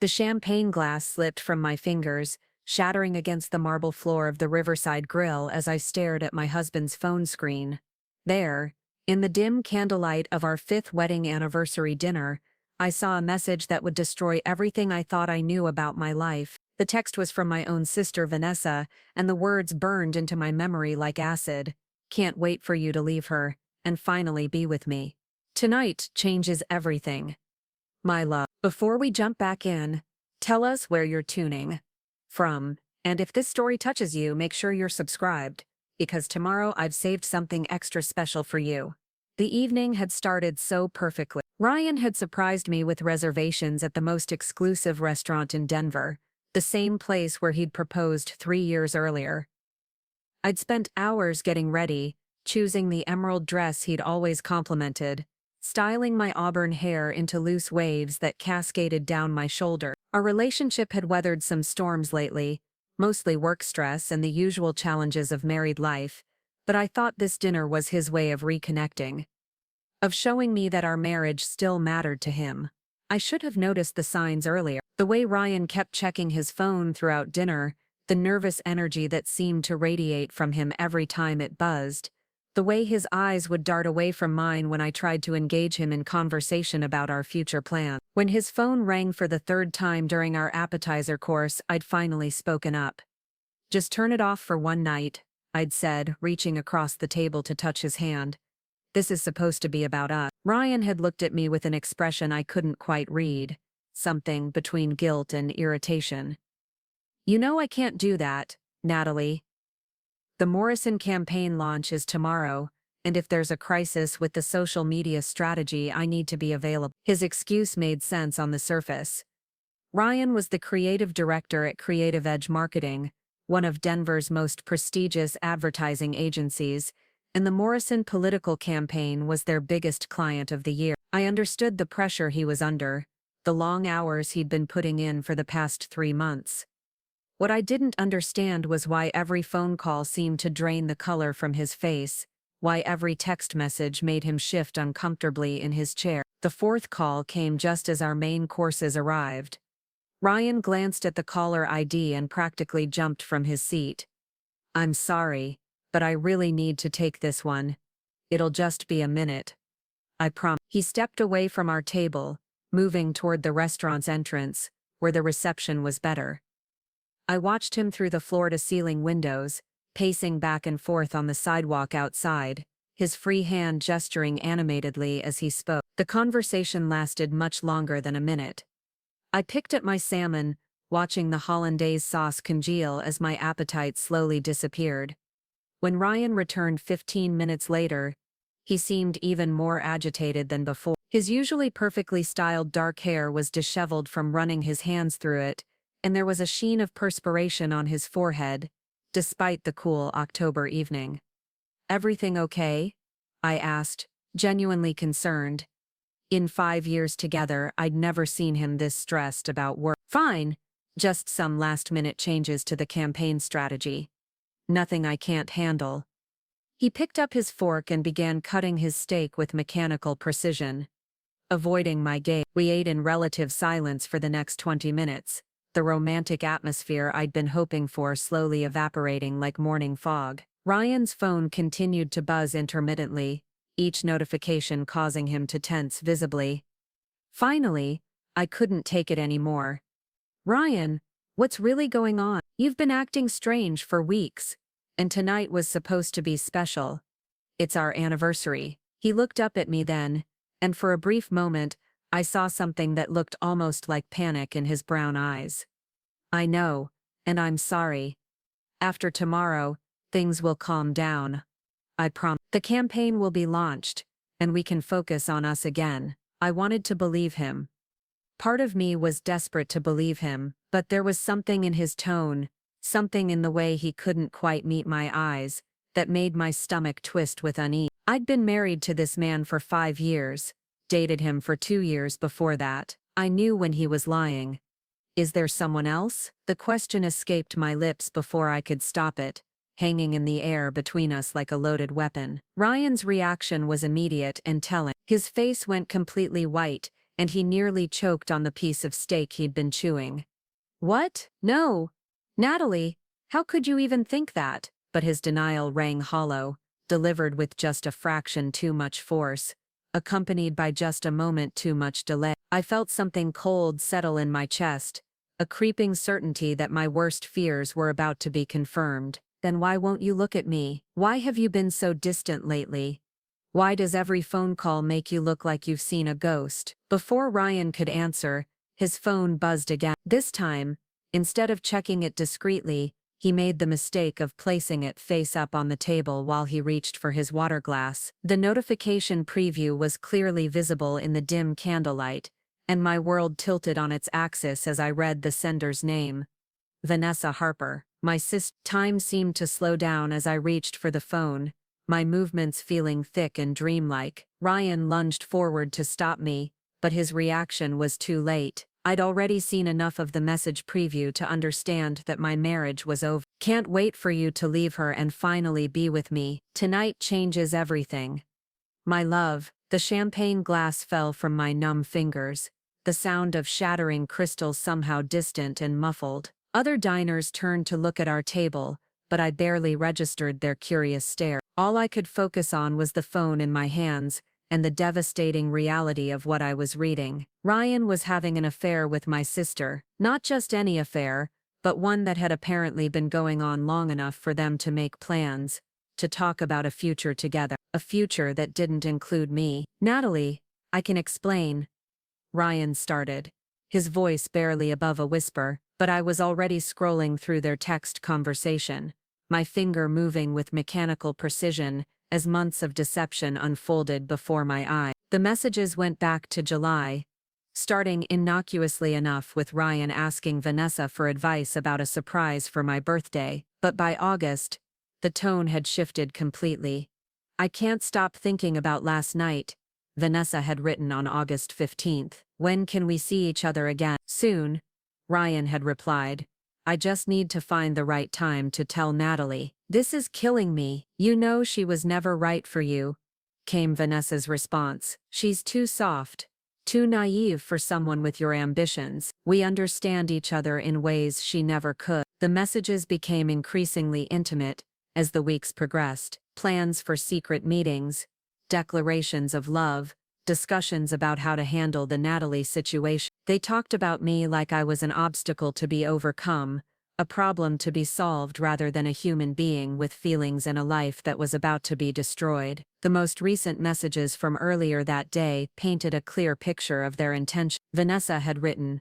The champagne glass slipped from my fingers, shattering against the marble floor of the Riverside Grill as I stared at my husband's phone screen. There, in the dim candlelight of our 5th wedding anniversary dinner, I saw a message that would destroy everything I thought I knew about my life. The text was from my own sister Vanessa, and the words burned into my memory like acid. "Can't wait for you to leave her, and finally be with me. Tonight changes everything. My love." Before we jump back in, tell us where you're tuning from, and if this story touches you, make sure you're subscribed, because tomorrow I've saved something extra special for you. The evening had started so perfectly. Ryan had surprised me with reservations at the most exclusive restaurant in Denver, the same place where he'd proposed 3 years earlier. I'd spent hours getting ready, choosing the emerald dress he'd always complimented, styling my auburn hair into loose waves that cascaded down my shoulder. Our relationship had weathered some storms lately, mostly work stress and the usual challenges of married life, but I thought this dinner was his way of reconnecting, of showing me that our marriage still mattered to him. I should have noticed the signs earlier. The way Ryan kept checking his phone throughout dinner, the nervous energy that seemed to radiate from him every time it buzzed, the way his eyes would dart away from mine when I tried to engage him in conversation about our future plans. When his phone rang for the 3rd time during our appetizer course, I'd finally spoken up. "Just turn it off for one night," I'd said, reaching across the table to touch his hand. "This is supposed to be about us." Ryan had looked at me with an expression I couldn't quite read, something between guilt and irritation. "You know I can't do that, Natalie. The Morrison campaign launch is tomorrow, and if there's a crisis with the social media strategy, I need to be available." His excuse made sense on the surface. Ryan was the creative director at Creative Edge Marketing, one of Denver's most prestigious advertising agencies, and the Morrison political campaign was their biggest client of the year. I understood the pressure he was under, the long hours he'd been putting in for the past 3 months. What I didn't understand was why every phone call seemed to drain the color from his face, why every text message made him shift uncomfortably in his chair. The 4th call came just as our main courses arrived. Ryan glanced at the caller ID and practically jumped from his seat. "I'm sorry, but I really need to take this one. It'll just be a minute. I promise." He stepped away from our table, moving toward the restaurant's entrance, where the reception was better. I watched him through the floor-to-ceiling windows, pacing back and forth on the sidewalk outside, his free hand gesturing animatedly as he spoke. The conversation lasted much longer than a minute. I picked at my salmon, watching the hollandaise sauce congeal as my appetite slowly disappeared. When Ryan returned 15 minutes later, he seemed even more agitated than before. His usually perfectly styled dark hair was disheveled from running his hands through it, and there was a sheen of perspiration on his forehead, despite the cool October evening. "Everything okay?" I asked, genuinely concerned. In 5 years together, I'd never seen him this stressed about work. "Fine, just some last-minute changes to the campaign strategy. Nothing I can't handle." He picked up his fork and began cutting his steak with mechanical precision. Avoiding my gaze, we ate in relative silence for the next 20 minutes. The romantic atmosphere I'd been hoping for slowly evaporating like morning fog. Ryan's phone continued to buzz intermittently, each notification causing him to tense visibly. Finally, I couldn't take it anymore. "Ryan, what's really going on? You've been acting strange for weeks, and tonight was supposed to be special. It's our anniversary." He looked up at me then, and for a brief moment, I saw something that looked almost like panic in his brown eyes. "I know, and I'm sorry. After tomorrow, things will calm down. I promise. The campaign will be launched, and we can focus on us again." I wanted to believe him. Part of me was desperate to believe him, but there was something in his tone, something in the way he couldn't quite meet my eyes, that made my stomach twist with unease. I'd been married to this man for 5 years. Dated him for 2 years before that. I knew when he was lying. Is there someone else? The question escaped my lips before I could stop it, hanging in the air between us like a loaded weapon. Ryan's reaction was immediate and telling. His face went completely white, and he nearly choked on the piece of steak he'd been chewing. "What? No. Natalie, how could you even think that?" But his denial rang hollow, delivered with just a fraction too much force, accompanied by just a moment too much delay. I felt something cold settle in my chest, a creeping certainty that my worst fears were about to be confirmed. "Then why won't you look at me? Why have you been so distant lately? Why does every phone call make you look like you've seen a ghost?" Before Ryan could answer, his phone buzzed again. This time, instead of checking it discreetly, he made the mistake of placing it face up on the table while he reached for his water glass. The notification preview was clearly visible in the dim candlelight, and my world tilted on its axis as I read the sender's name. Vanessa Harper. My time seemed to slow down as I reached for the phone, my movements feeling thick and dreamlike. Ryan lunged forward to stop me, but his reaction was too late. I'd already seen enough of the message preview to understand that my marriage was over. "Can't wait for you to leave her and finally be with me. Tonight changes everything. My love." The champagne glass fell from my numb fingers, the sound of shattering crystals somehow distant and muffled. Other diners turned to look at our table, but I barely registered their curious stare. All I could focus on was the phone in my hands, and the devastating reality of what I was reading. Ryan was having an affair with my sister, not just any affair, but one that had apparently been going on long enough for them to make plans, to talk about a future together, a future that didn't include me. "Natalie, I can explain," Ryan started, his voice barely above a whisper, but I was already scrolling through their text conversation, my finger moving with mechanical precision as months of deception unfolded before my eyes. The messages went back to July, starting innocuously enough with Ryan asking Vanessa for advice about a surprise for my birthday, but by August, the tone had shifted completely. "I can't stop thinking about last night," Vanessa had written on August 15th. "When can we see each other again?" "Soon," Ryan had replied. "I just need to find the right time to tell Natalie." "This is killing me. You know she was never right for you," came Vanessa's response. "She's too soft, too naive for someone with your ambitions. We understand each other in ways she never could." The messages became increasingly intimate as the weeks progressed. Plans for secret meetings, declarations of love, discussions about how to handle the Natalie situation. They talked about me like I was an obstacle to be overcome, a problem to be solved rather than a human being with feelings and a life that was about to be destroyed. The most recent messages from earlier that day painted a clear picture of their intention. Vanessa had written,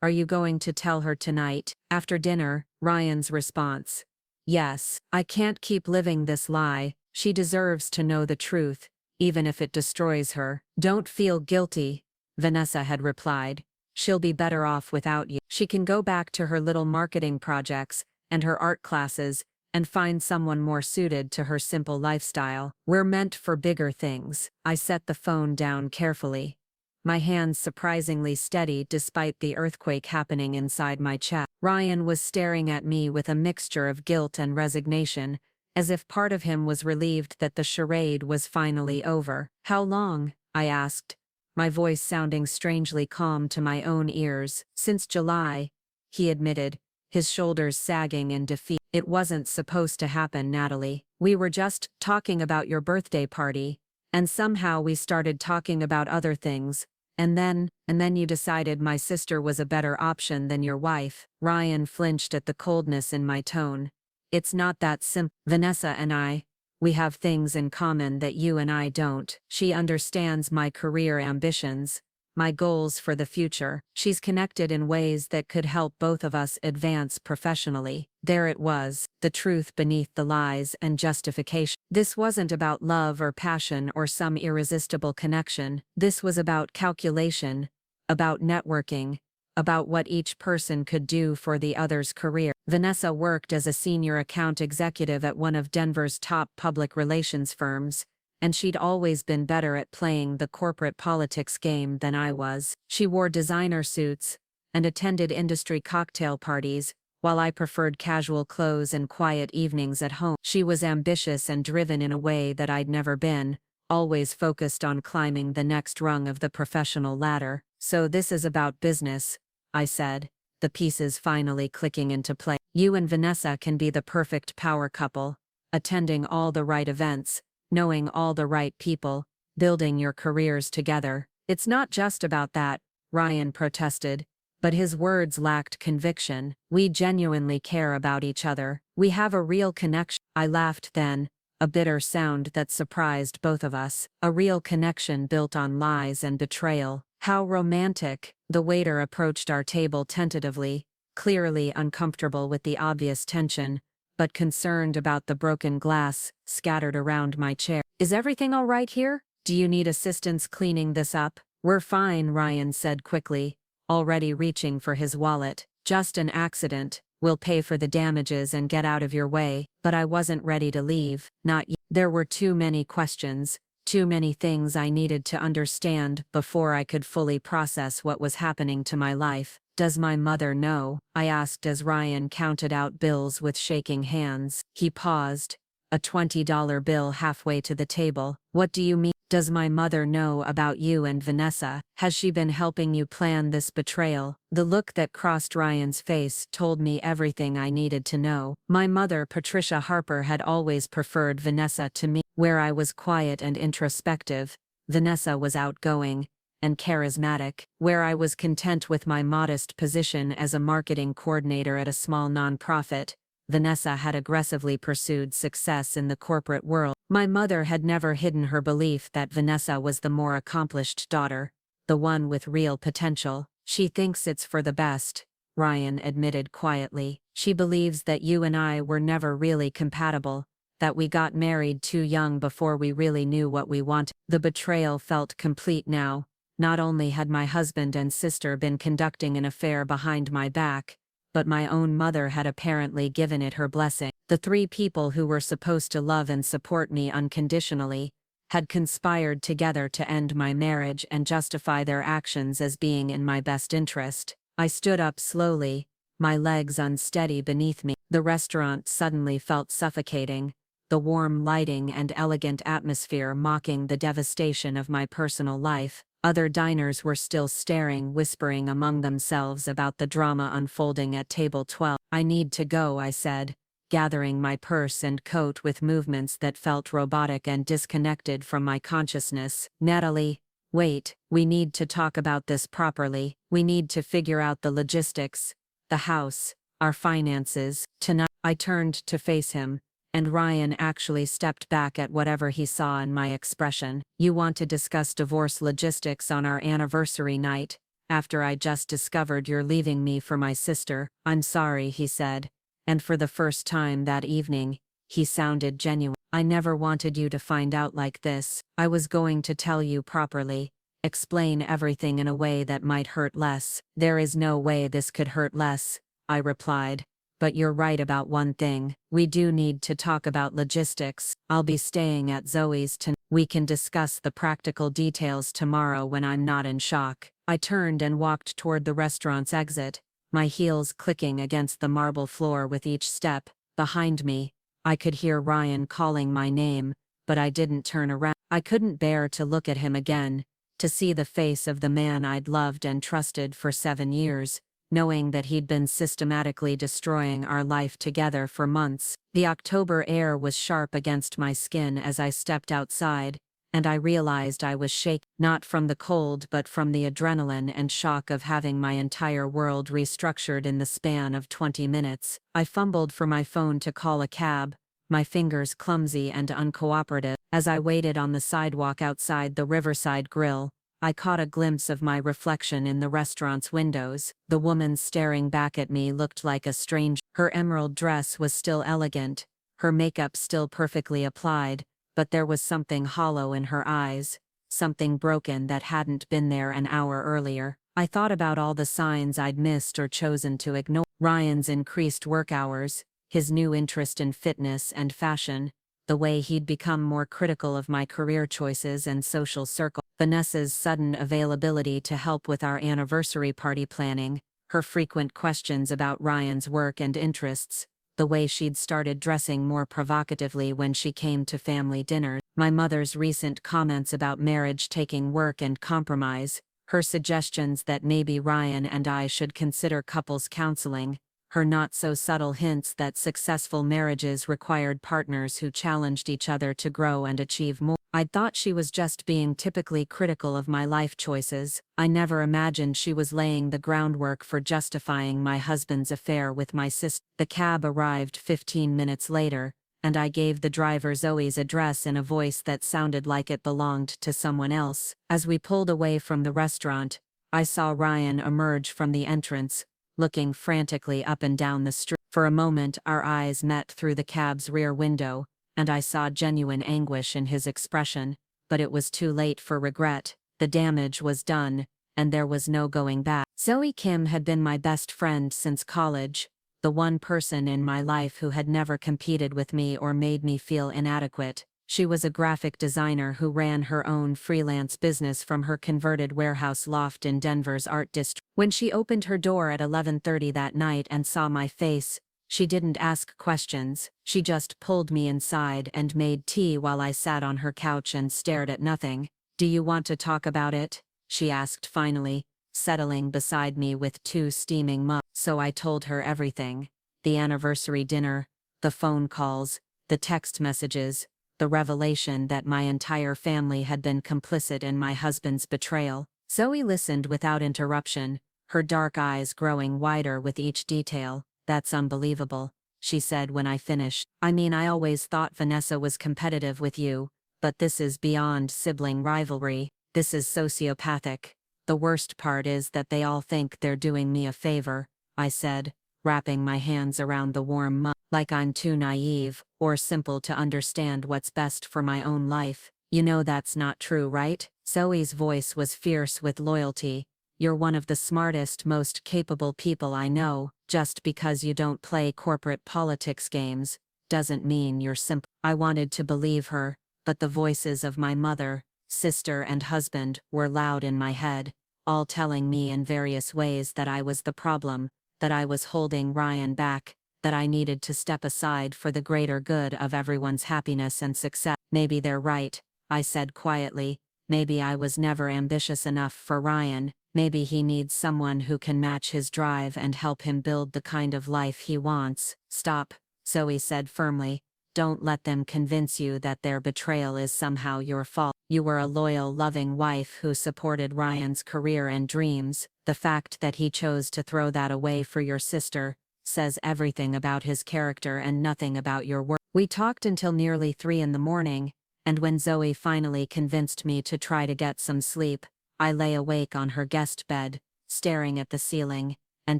"Are you going to tell her tonight?" After dinner, Ryan's response, "Yes, I can't keep living this lie. She deserves to know the truth, even if it destroys her." "Don't feel guilty," Vanessa had replied. "She'll be better off without you. She can go back to her little marketing projects and her art classes and find someone more suited to her simple lifestyle. We're meant for bigger things." I set the phone down carefully, my hands surprisingly steady despite the earthquake happening inside my chest. Ryan was staring at me with a mixture of guilt and resignation, as if part of him was relieved that the charade was finally over. "How long?" I asked, my voice sounding strangely calm to my own ears. "Since July," he admitted, his shoulders sagging in defeat. "It wasn't supposed to happen, Natalie. We were just talking about your birthday party, and somehow we started talking about other things, and then you decided my sister was a better option than your wife." Ryan flinched at the coldness in my tone. "It's not that simple. Vanessa and I, we have things in common that you and I don't. She understands my career ambitions, my goals for the future. She's connected in ways that could help both of us advance professionally." There it was, the truth beneath the lies and justification. This wasn't about love or passion or some irresistible connection. This was about calculation, about networking, about what each person could do for the other's career. Vanessa worked as a senior account executive at one of Denver's top public relations firms, and she'd always been better at playing the corporate politics game than I was. She wore designer suits and attended industry cocktail parties, while I preferred casual clothes and quiet evenings at home. She was ambitious and driven in a way that I'd never been, always focused on climbing the next rung of the professional ladder. So this is about business, I said, the pieces finally clicking into place. You and Vanessa can be the perfect power couple, attending all the right events, knowing all the right people, building your careers together. It's not just about that, Ryan protested, but his words lacked conviction. We genuinely care about each other. We have a real connection. I laughed then, a bitter sound that surprised both of us. A real connection built on lies and betrayal. How romantic. The waiter approached our table tentatively, clearly uncomfortable with the obvious tension, but concerned about the broken glass scattered around my chair. Is everything all right here? Do you need assistance cleaning this up? We're fine, Ryan said quickly, already reaching for his wallet. Just an accident. We'll pay for the damages and get out of your way. But I wasn't ready to leave, not yet. There were too many questions, too many things I needed to understand before I could fully process what was happening to my life. Does my mother know? I asked as Ryan counted out bills with shaking hands. He paused, a $20 bill halfway to the table. What do you mean? Does my mother know about you and Vanessa? Has she been helping you plan this betrayal? The look that crossed Ryan's face told me everything I needed to know. My mother, Patricia Harper, had always preferred Vanessa to me. Where I was quiet and introspective, Vanessa was outgoing and charismatic. Where I was content with my modest position as a marketing coordinator at a small nonprofit, Vanessa had aggressively pursued success in the corporate world. My mother had never hidden her belief that Vanessa was the more accomplished daughter, the one with real potential. She thinks it's for the best, Ryan admitted quietly. She believes that you and I were never really compatible, that we got married too young before we really knew what we wanted. The betrayal felt complete now. Not only had my husband and sister been conducting an affair behind my back, but my own mother had apparently given it her blessing. The three people who were supposed to love and support me unconditionally had conspired together to end my marriage and justify their actions as being in my best interest. I stood up slowly, my legs unsteady beneath me. The restaurant suddenly felt suffocating, the warm lighting and elegant atmosphere mocking the devastation of my personal life. Other diners were still staring, whispering among themselves about the drama unfolding at table 12. I need to go, I said, gathering my purse and coat with movements that felt robotic and disconnected from my consciousness. Natalie, wait, we need to talk about this properly. We need to figure out the logistics, the house, our finances. Tonight, I turned to face him, and Ryan actually stepped back at whatever he saw in my expression. You want to discuss divorce logistics on our anniversary night, after I just discovered you're leaving me for my sister? I'm sorry, he said, and for the first time that evening, he sounded genuine. I never wanted you to find out like this. I was going to tell you properly, explain everything in a way that might hurt less. There is no way this could hurt less, I replied. But you're right about one thing. We do need to talk about logistics. I'll be staying at Zoe's tonight. We can discuss the practical details tomorrow when I'm not in shock. I turned and walked toward the restaurant's exit, my heels clicking against the marble floor with each step. Behind me, I could hear Ryan calling my name, but I didn't turn around. I couldn't bear to look at him again, to see the face of the man I'd loved and trusted for 7 years. Knowing that he'd been systematically destroying our life together for months. The October air was sharp against my skin as I stepped outside, and I realized I was shaking, not from the cold but from the adrenaline and shock of having my entire world restructured in the span of 20 minutes. I fumbled for my phone to call a cab, my fingers clumsy and uncooperative. As I waited on the sidewalk outside the Riverside Grill, I caught a glimpse of my reflection in the restaurant's windows. The woman staring back at me looked like a stranger. Her emerald dress was still elegant, her makeup still perfectly applied, but there was something hollow in her eyes, something broken that hadn't been there an hour earlier. I thought about all the signs I'd missed or chosen to ignore. Ryan's increased work hours, his new interest in fitness and fashion, the way he'd become more critical of my career choices and social circle. Vanessa's sudden availability to help with our anniversary party planning, her frequent questions about Ryan's work and interests, the way she'd started dressing more provocatively when she came to family dinners, my mother's recent comments about marriage taking work and compromise, her suggestions that maybe Ryan and I should consider couples counseling, her not-so-subtle hints that successful marriages required partners who challenged each other to grow and achieve more. I'd thought she was just being typically critical of my life choices. I never imagined she was laying the groundwork for justifying my husband's affair with my sister. The cab arrived 15 minutes later, and I gave the driver Zoe's address in a voice that sounded like it belonged to someone else. As we pulled away from the restaurant, I saw Ryan emerge from the entrance, looking frantically up and down the street. For a moment our eyes met through the cab's rear window, and I saw genuine anguish in his expression, but it was too late for regret. The damage was done, and there was no going back. Zoe Kim had been my best friend since college, the one person in my life who had never competed with me or made me feel inadequate. She was a graphic designer who ran her own freelance business from her converted warehouse loft in Denver's art district. When she opened her door at 11:30 that night and saw my face, she didn't ask questions. She just pulled me inside and made tea while I sat on her couch and stared at nothing. "Do you want to talk about it?" she asked finally, settling beside me with 2 steaming mugs. So I told her everything. The anniversary dinner, the phone calls, the text messages, the revelation that my entire family had been complicit in my husband's betrayal. Zoe listened without interruption, her dark eyes growing wider with each detail. "That's unbelievable," she said when I finished. "I mean, I always thought Vanessa was competitive with you, but this is beyond sibling rivalry. This is sociopathic. The worst part is that they all think they're doing me a favor," I said, wrapping my hands around the warm mug. "Like I'm too naive or simple to understand what's best for my own life. You know that's not true, right?" Zoe's voice was fierce with loyalty. "You're one of the smartest, most capable people I know. Just because you don't play corporate politics games doesn't mean you're simple." I wanted to believe her, but the voices of my mother, sister, and husband were loud in my head, all telling me in various ways that I was the problem, that I was holding Ryan back, that I needed to step aside for the greater good of everyone's happiness and success. "Maybe they're right," I said quietly. "Maybe I was never ambitious enough for Ryan. Maybe he needs someone who can match his drive and help him build the kind of life he wants." "Stop," Zoe said firmly. "Don't let them convince you that their betrayal is somehow your fault. You were a loyal, loving wife who supported Ryan's career and dreams. The fact that he chose to throw that away for your sister says everything about his character and nothing about your work." We talked until nearly 3 in the morning, and when Zoe finally convinced me to try to get some sleep, I lay awake on her guest bed, staring at the ceiling, and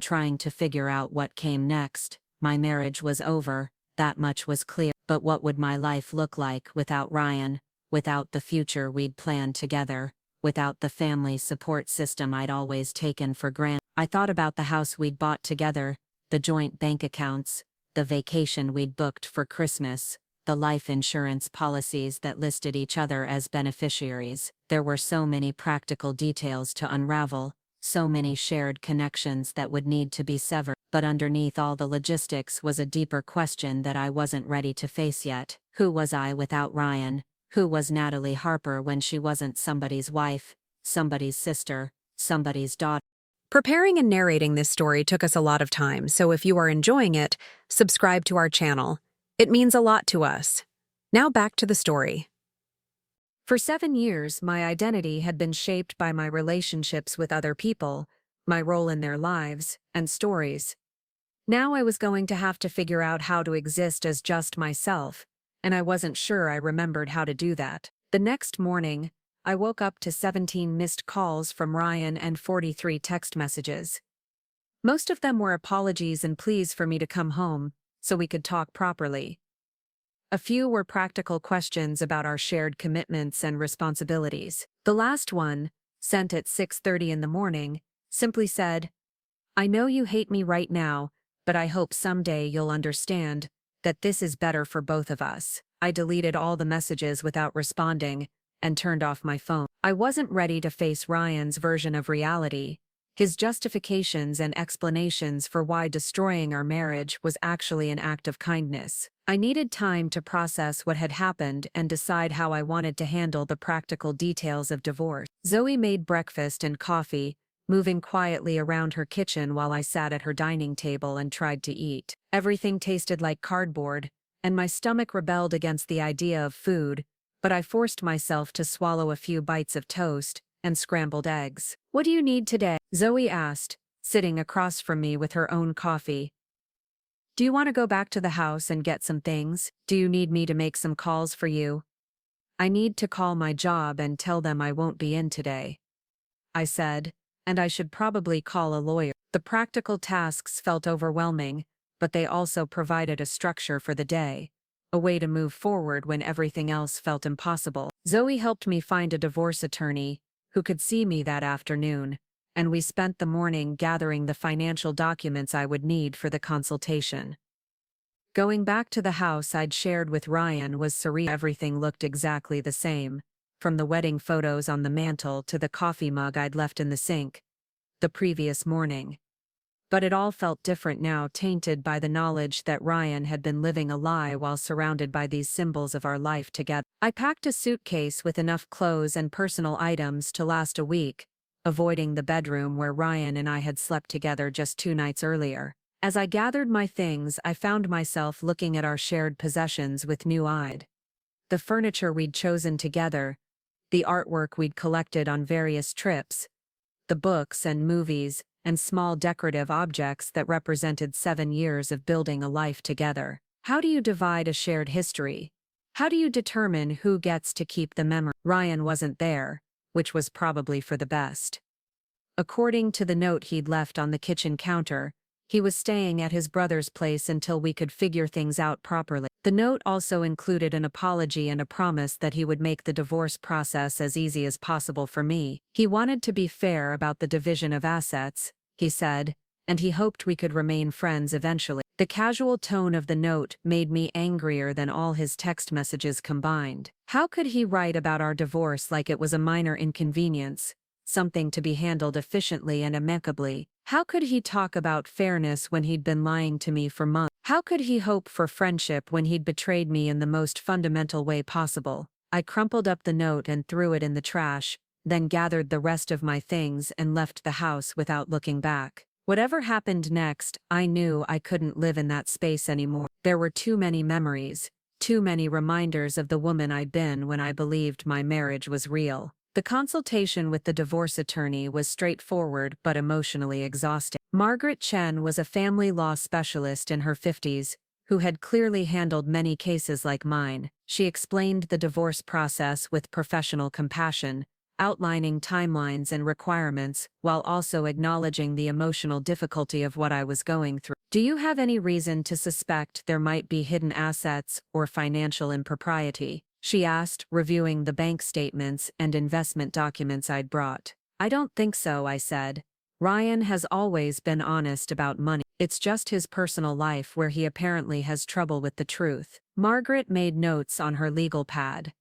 trying to figure out what came next. My marriage was over, that much was clear. But what would my life look like without Ryan, without the future we'd planned together, without the family support system I'd always taken for granted? I thought about the house we'd bought together, the joint bank accounts, the vacation we'd booked for Christmas, the life insurance policies that listed each other as beneficiaries. There were so many practical details to unravel, so many shared connections that would need to be severed. But underneath all the logistics was a deeper question that I wasn't ready to face yet. Who was I without Ryan? Who was Natalie Harper when she wasn't somebody's wife, somebody's sister, somebody's daughter? Preparing and narrating this story took us a lot of time, so if you are enjoying it, subscribe to our channel. It means a lot to us. Now back to the story. For 7 years, my identity had been shaped by my relationships with other people, my role in their lives, and stories. Now I was going to have to figure out how to exist as just myself, and I wasn't sure I remembered how to do that. The next morning, I woke up to 17 missed calls from Ryan and 43 text messages. Most of them were apologies and pleas for me to come home, so we could talk properly. A few were practical questions about our shared commitments and responsibilities. The last one, sent at 6:30 in the morning, simply said, "I know you hate me right now, but I hope someday you'll understand that this is better for both of us." I deleted all the messages without responding and turned off my phone. I wasn't ready to face Ryan's version of reality, His justifications and explanations for why destroying our marriage was actually an act of kindness. I needed time to process what had happened and decide how I wanted to handle the practical details of divorce. Zoe made breakfast and coffee, moving quietly around her kitchen while I sat at her dining table and tried to eat. Everything tasted like cardboard, and my stomach rebelled against the idea of food, but I forced myself to swallow a few bites of toast and scrambled eggs. "What do you need today?" Zoe asked, sitting across from me with her own coffee. "Do you want to go back to the house and get some things? Do you need me to make some calls for you?" "I need to call my job and tell them I won't be in today," I said, and I should probably call a lawyer. The practical tasks felt overwhelming, but they also provided a structure for the day, a way to move forward when everything else felt impossible. Zoe helped me find a divorce attorney who could see me that afternoon, and we spent the morning gathering the financial documents I would need for the consultation. Going back to the house I'd shared with Ryan was surreal. Everything looked exactly the same, from the wedding photos on the mantle to the coffee mug I'd left in the sink the previous morning. But it all felt different now, tainted by the knowledge that Ryan had been living a lie while surrounded by these symbols of our life together. I packed a suitcase with enough clothes and personal items to last a week, avoiding the bedroom where Ryan and I had slept together just 2 nights earlier. As I gathered my things, I found myself looking at our shared possessions with new eyes. The furniture we'd chosen together, the artwork we'd collected on various trips, the books and movies, and small decorative objects that represented 7 years of building a life together. How do you divide a shared history? How do you determine who gets to keep the memory? Ryan wasn't there, which was probably for the best. According to the note he'd left on the kitchen counter, he was staying at his brother's place until we could figure things out properly. The note also included an apology and a promise that he would make the divorce process as easy as possible for me. He wanted to be fair about the division of assets, he said, and he hoped we could remain friends eventually. The casual tone of the note made me angrier than all his text messages combined. How could he write about our divorce like it was a minor inconvenience, something to be handled efficiently and amicably? How could he talk about fairness when he'd been lying to me for months? How could he hope for friendship when he'd betrayed me in the most fundamental way possible? I crumpled up the note and threw it in the trash, then gathered the rest of my things and left the house without looking back. Whatever happened next, I knew I couldn't live in that space anymore. There were too many memories, too many reminders of the woman I'd been when I believed my marriage was real. The consultation with the divorce attorney was straightforward but emotionally exhausting. Margaret Chen was a family law specialist in her 50s, who had clearly handled many cases like mine. She explained the divorce process with professional compassion, outlining timelines and requirements, while also acknowledging the emotional difficulty of what I was going through. "Do you have any reason to suspect there might be hidden assets or financial impropriety?" she asked, reviewing the bank statements and investment documents I'd brought. "I don't think so," I said. "Ryan has always been honest about money. It's just his personal life where he apparently has trouble with the truth." Margaret made notes on her legal pad.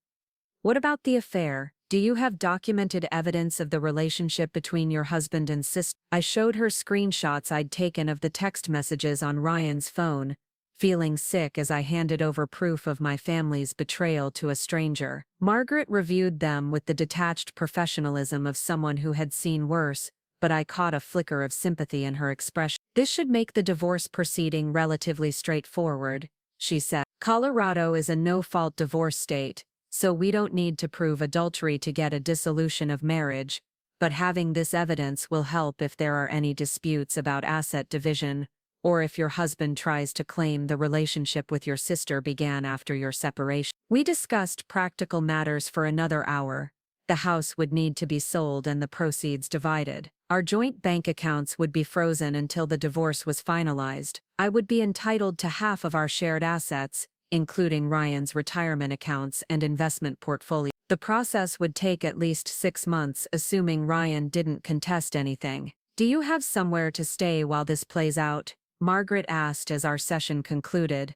"What about the affair? Do you have documented evidence of the relationship between your husband and sister?" I showed her screenshots I'd taken of the text messages on Ryan's phone, feeling sick as I handed over proof of my family's betrayal to a stranger. Margaret reviewed them with the detached professionalism of someone who had seen worse, but I caught a flicker of sympathy in her expression. "This should make the divorce proceeding relatively straightforward," she said. "Colorado is a no-fault divorce state, so we don't need to prove adultery to get a dissolution of marriage, but having this evidence will help if there are any disputes about asset division, or if your husband tries to claim the relationship with your sister began after your separation." We discussed practical matters for another hour. The house would need to be sold and the proceeds divided. Our joint bank accounts would be frozen until the divorce was finalized. I would be entitled to half of our shared assets, including Ryan's retirement accounts and investment portfolio. The process would take at least 6 months, assuming Ryan didn't contest anything. "Do you have somewhere to stay while this plays out?" Margaret asked as our session concluded.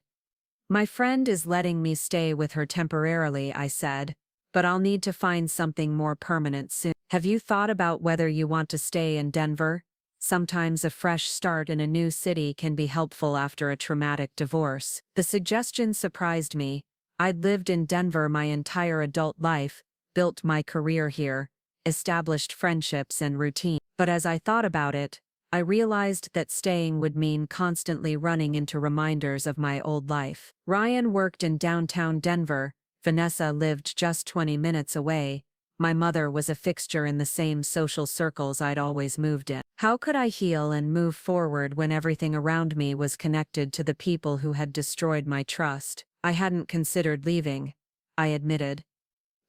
"My friend is letting me stay with her temporarily," I said, "but I'll need to find something more permanent soon." "Have you thought about whether you want to stay in Denver?" sometimes a fresh start in a new city can be helpful after a traumatic divorce. The suggestion surprised me. I'd lived in Denver my entire adult life, built my career here, established friendships and routine. But as I thought about it, I realized that staying would mean constantly running into reminders of my old life. Ryan worked in downtown Denver, Vanessa lived just 20 minutes away. My mother was a fixture in the same social circles I'd always moved in. How could I heal and move forward when everything around me was connected to the people who had destroyed my trust? I hadn't considered leaving, I admitted.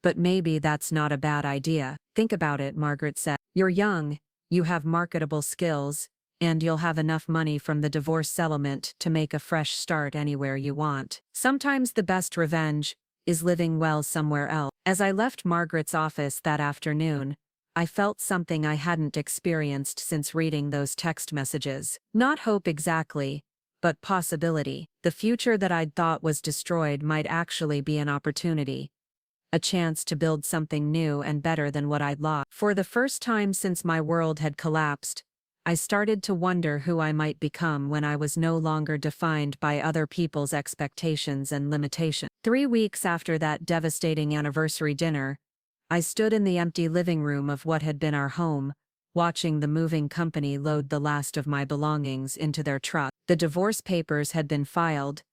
But maybe that's not a bad idea. Think about it, Margaret said. You're young, you have marketable skills, and you'll have enough money from the divorce settlement to make a fresh start anywhere you want. Sometimes the best revenge is living well somewhere else. As I left Margaret's office that afternoon, I felt something I hadn't experienced since reading those text messages. Not hope exactly, but possibility. The future that I'd thought was destroyed might actually be an opportunity. A chance to build something new and better than what I'd lost. For the first time since my world had collapsed, I started to wonder who I might become when I was no longer defined by other people's expectations and limitations. 3 weeks after that devastating anniversary dinner, I stood in the empty living room of what had been our home, watching the moving company load the last of my belongings into their truck. The divorce papers had been filed,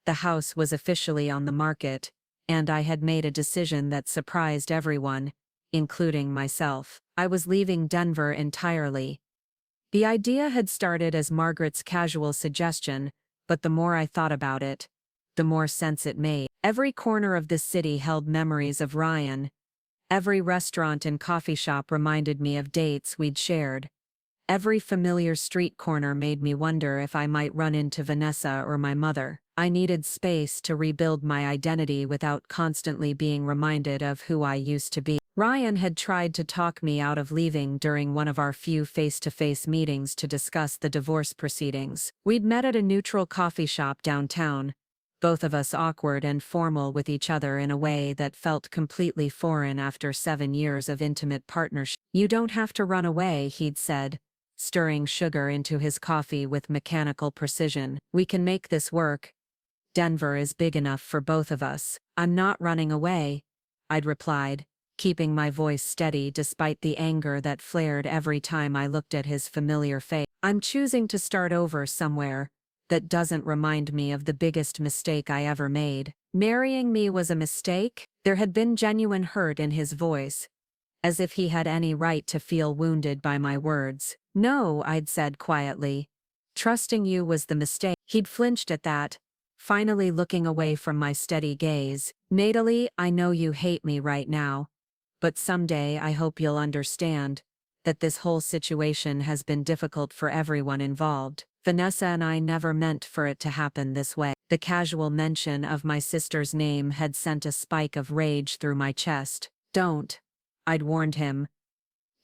the house was officially on the market, and I had made a decision that surprised everyone, including myself. I was leaving Denver entirely. The idea had started as Margaret's casual suggestion, but the more I thought about it, the more sense it made. Every corner of this city held memories of Ryan. Every restaurant and coffee shop reminded me of dates we'd shared. Every familiar street corner made me wonder if I might run into Vanessa or my mother. I needed space to rebuild my identity without constantly being reminded of who I used to be. Ryan had tried to talk me out of leaving during one of our few face-to-face meetings to discuss the divorce proceedings. We'd met at a neutral coffee shop downtown, both of us awkward and formal with each other in a way that felt completely foreign after 7 years of intimate partnership. "You don't have to run away," he'd said, stirring sugar into his coffee with mechanical precision. "We can make this work. Denver is big enough for both of us." "I'm not running away," I'd replied, keeping my voice steady despite the anger that flared every time I looked at his familiar face. "I'm choosing to start over somewhere that doesn't remind me of the biggest mistake I ever made." Marrying me was a mistake? There had been genuine hurt in his voice, as if he had any right to feel wounded by my words. "No," I'd said quietly. "Trusting you was the mistake." He'd flinched at that, finally looking away from my steady gaze. "Natalie, I know you hate me right now, but someday I hope you'll understand that this whole situation has been difficult for everyone involved. Vanessa and I never meant for it to happen this way." The casual mention of my sister's name had sent a spike of rage through my chest. "Don't," I'd warned him.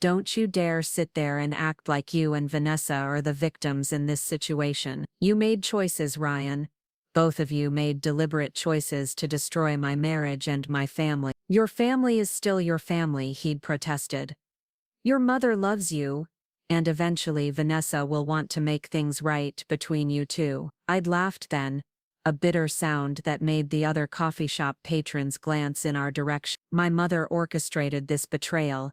"Don't you dare sit there and act like you and Vanessa are the victims in this situation. You made choices, Ryan. Both of you made deliberate choices to destroy my marriage and my family." "Your family is still your family," he'd protested. "Your mother loves you, and eventually Vanessa will want to make things right between you two." I'd laughed then, a bitter sound that made the other coffee shop patrons glance in our direction. "My mother orchestrated this betrayal,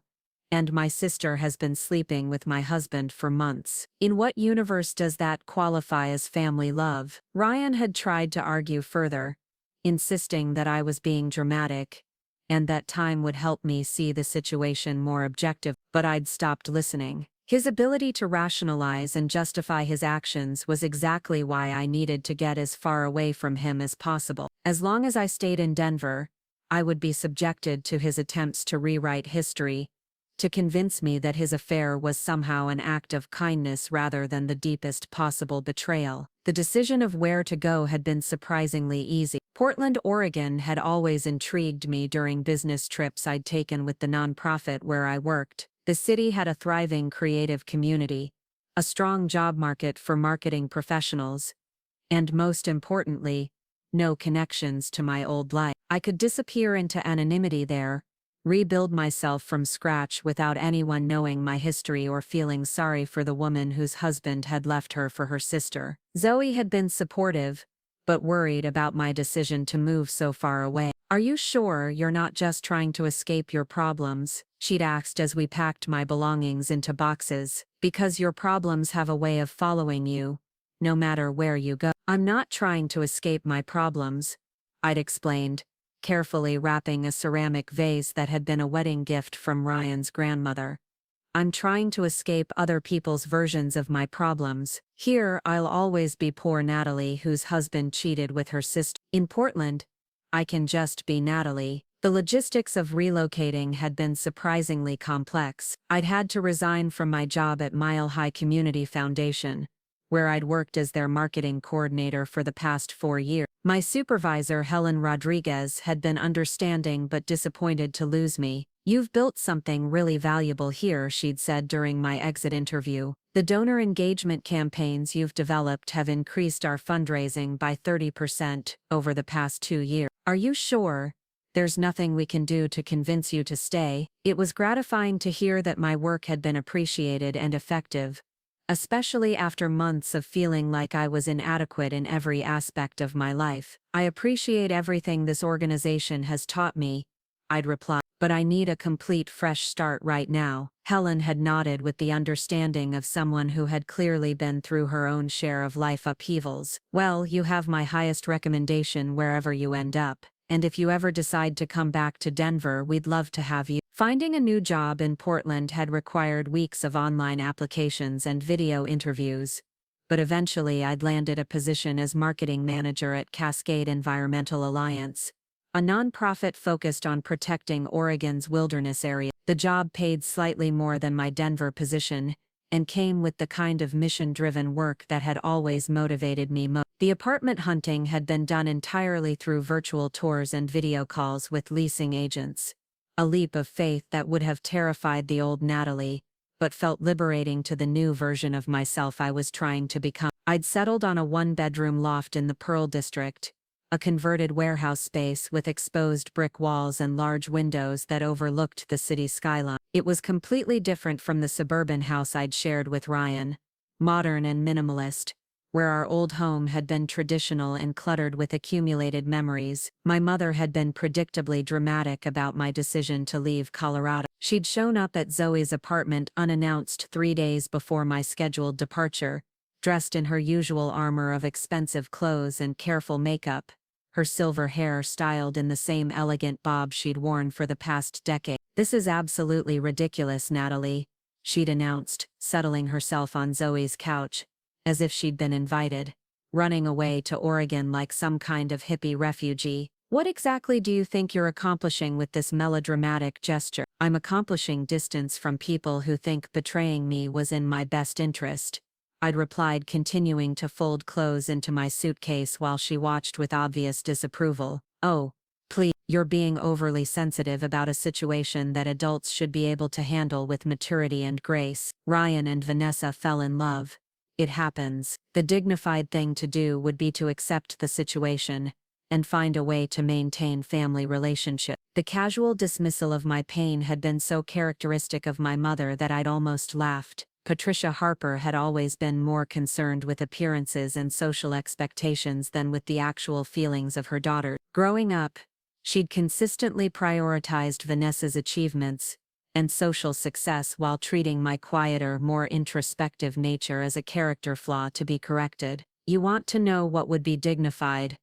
and my sister has been sleeping with my husband for months. In what universe does that qualify as family love?" Ryan had tried to argue further, insisting that I was being dramatic, and that time would help me see the situation more objective, but I'd stopped listening. His ability to rationalize and justify his actions was exactly why I needed to get as far away from him as possible. As long as I stayed in Denver, I would be subjected to his attempts to rewrite history, to convince me that his affair was somehow an act of kindness rather than the deepest possible betrayal. The decision of where to go had been surprisingly easy. Portland, Oregon had always intrigued me during business trips I'd taken with the nonprofit where I worked. The city had a thriving creative community, a strong job market for marketing professionals, and most importantly, no connections to my old life. I could disappear into anonymity there, rebuild myself from scratch without anyone knowing my history or feeling sorry for the woman whose husband had left her for her sister. Zoe had been supportive, but worried about my decision to move so far away. "Are you sure you're not just trying to escape your problems?" she'd asked as we packed my belongings into boxes. "Because your problems have a way of following you, no matter where you go." "I'm not trying to escape my problems," I'd explained, carefully wrapping a ceramic vase that had been a wedding gift from Ryan's grandmother. "I'm trying to escape other people's versions of my problems. Here, I'll always be poor Natalie whose husband cheated with her sister. In Portland, I can just be Natalie." The logistics of relocating had been surprisingly complex. I'd had to resign from my job at Mile High Community Foundation, where I'd worked as their marketing coordinator for the past 4 years. My supervisor, Helen Rodriguez, had been understanding but disappointed to lose me. "You've built something really valuable here," she'd said during my exit interview. "The donor engagement campaigns you've developed have increased our fundraising by 30% over the past 2 years. Are you sure there's nothing we can do to convince you to stay?" It was gratifying to hear that my work had been appreciated and effective, especially after months of feeling like I was inadequate in every aspect of my life. "I appreciate everything this organization has taught me," I'd reply, "but I need a complete fresh start right now." Helen had nodded with the understanding of someone who had clearly been through her own share of life upheavals. "Well, you have my highest recommendation wherever you end up, and if you ever decide to come back to Denver, we'd love to have you." Finding a new job in Portland had required weeks of online applications and video interviews, but eventually I'd landed a position as marketing manager at Cascade Environmental Alliance, a nonprofit focused on protecting Oregon's wilderness area. The job paid slightly more than my Denver position, and came with the kind of mission-driven work that had always motivated me most. The apartment hunting had been done entirely through virtual tours and video calls with leasing agents. A leap of faith that would have terrified the old Natalie, but felt liberating to the new version of myself I was trying to become. I'd settled on a one-bedroom loft in the Pearl District, a converted warehouse space with exposed brick walls and large windows that overlooked the city skyline. It was completely different from the suburban house I'd shared with Ryan, modern and minimalist, where our old home had been traditional and cluttered with accumulated memories. My mother had been predictably dramatic about my decision to leave Colorado. She'd shown up at Zoe's apartment unannounced 3 days before my scheduled departure, dressed in her usual armor of expensive clothes and careful makeup, her silver hair styled in the same elegant bob she'd worn for the past decade. "This is absolutely ridiculous, Natalie," she'd announced, settling herself on Zoe's couch, as if she'd been invited, running away to Oregon like some kind of hippie refugee. "What exactly do you think you're accomplishing with this melodramatic gesture?" "I'm accomplishing distance from people who think betraying me was in my best interest," I'd replied, continuing to fold clothes into my suitcase while she watched with obvious disapproval. "Oh, please, you're being overly sensitive about a situation that adults should be able to handle with maturity and grace. Ryan and Vanessa fell in love. It happens. The dignified thing to do would be to accept the situation and find a way to maintain family relationship." The casual dismissal of my pain had been so characteristic of my mother that I'd almost laughed. Patricia Harper had always been more concerned with appearances and social expectations than with the actual feelings of her daughter. Growing up, she'd consistently prioritized Vanessa's achievements and social success while treating my quieter, more introspective nature as a character flaw to be corrected. "You want to know what would be dignified?"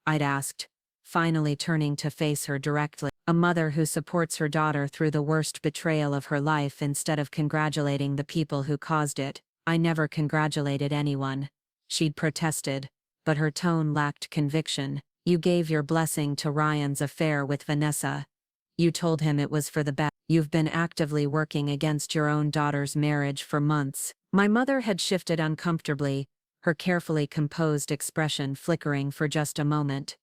I'd asked, finally turning to face her directly. "A mother who supports her daughter through the worst betrayal of her life instead of congratulating the people who caused it." "I never congratulated anyone," she'd protested, but her tone lacked conviction. "You gave your blessing to Ryan's affair with Vanessa. You told him it was for the best. You've been actively working against your own daughter's marriage for months." My mother had shifted uncomfortably, her carefully composed expression flickering for just a moment.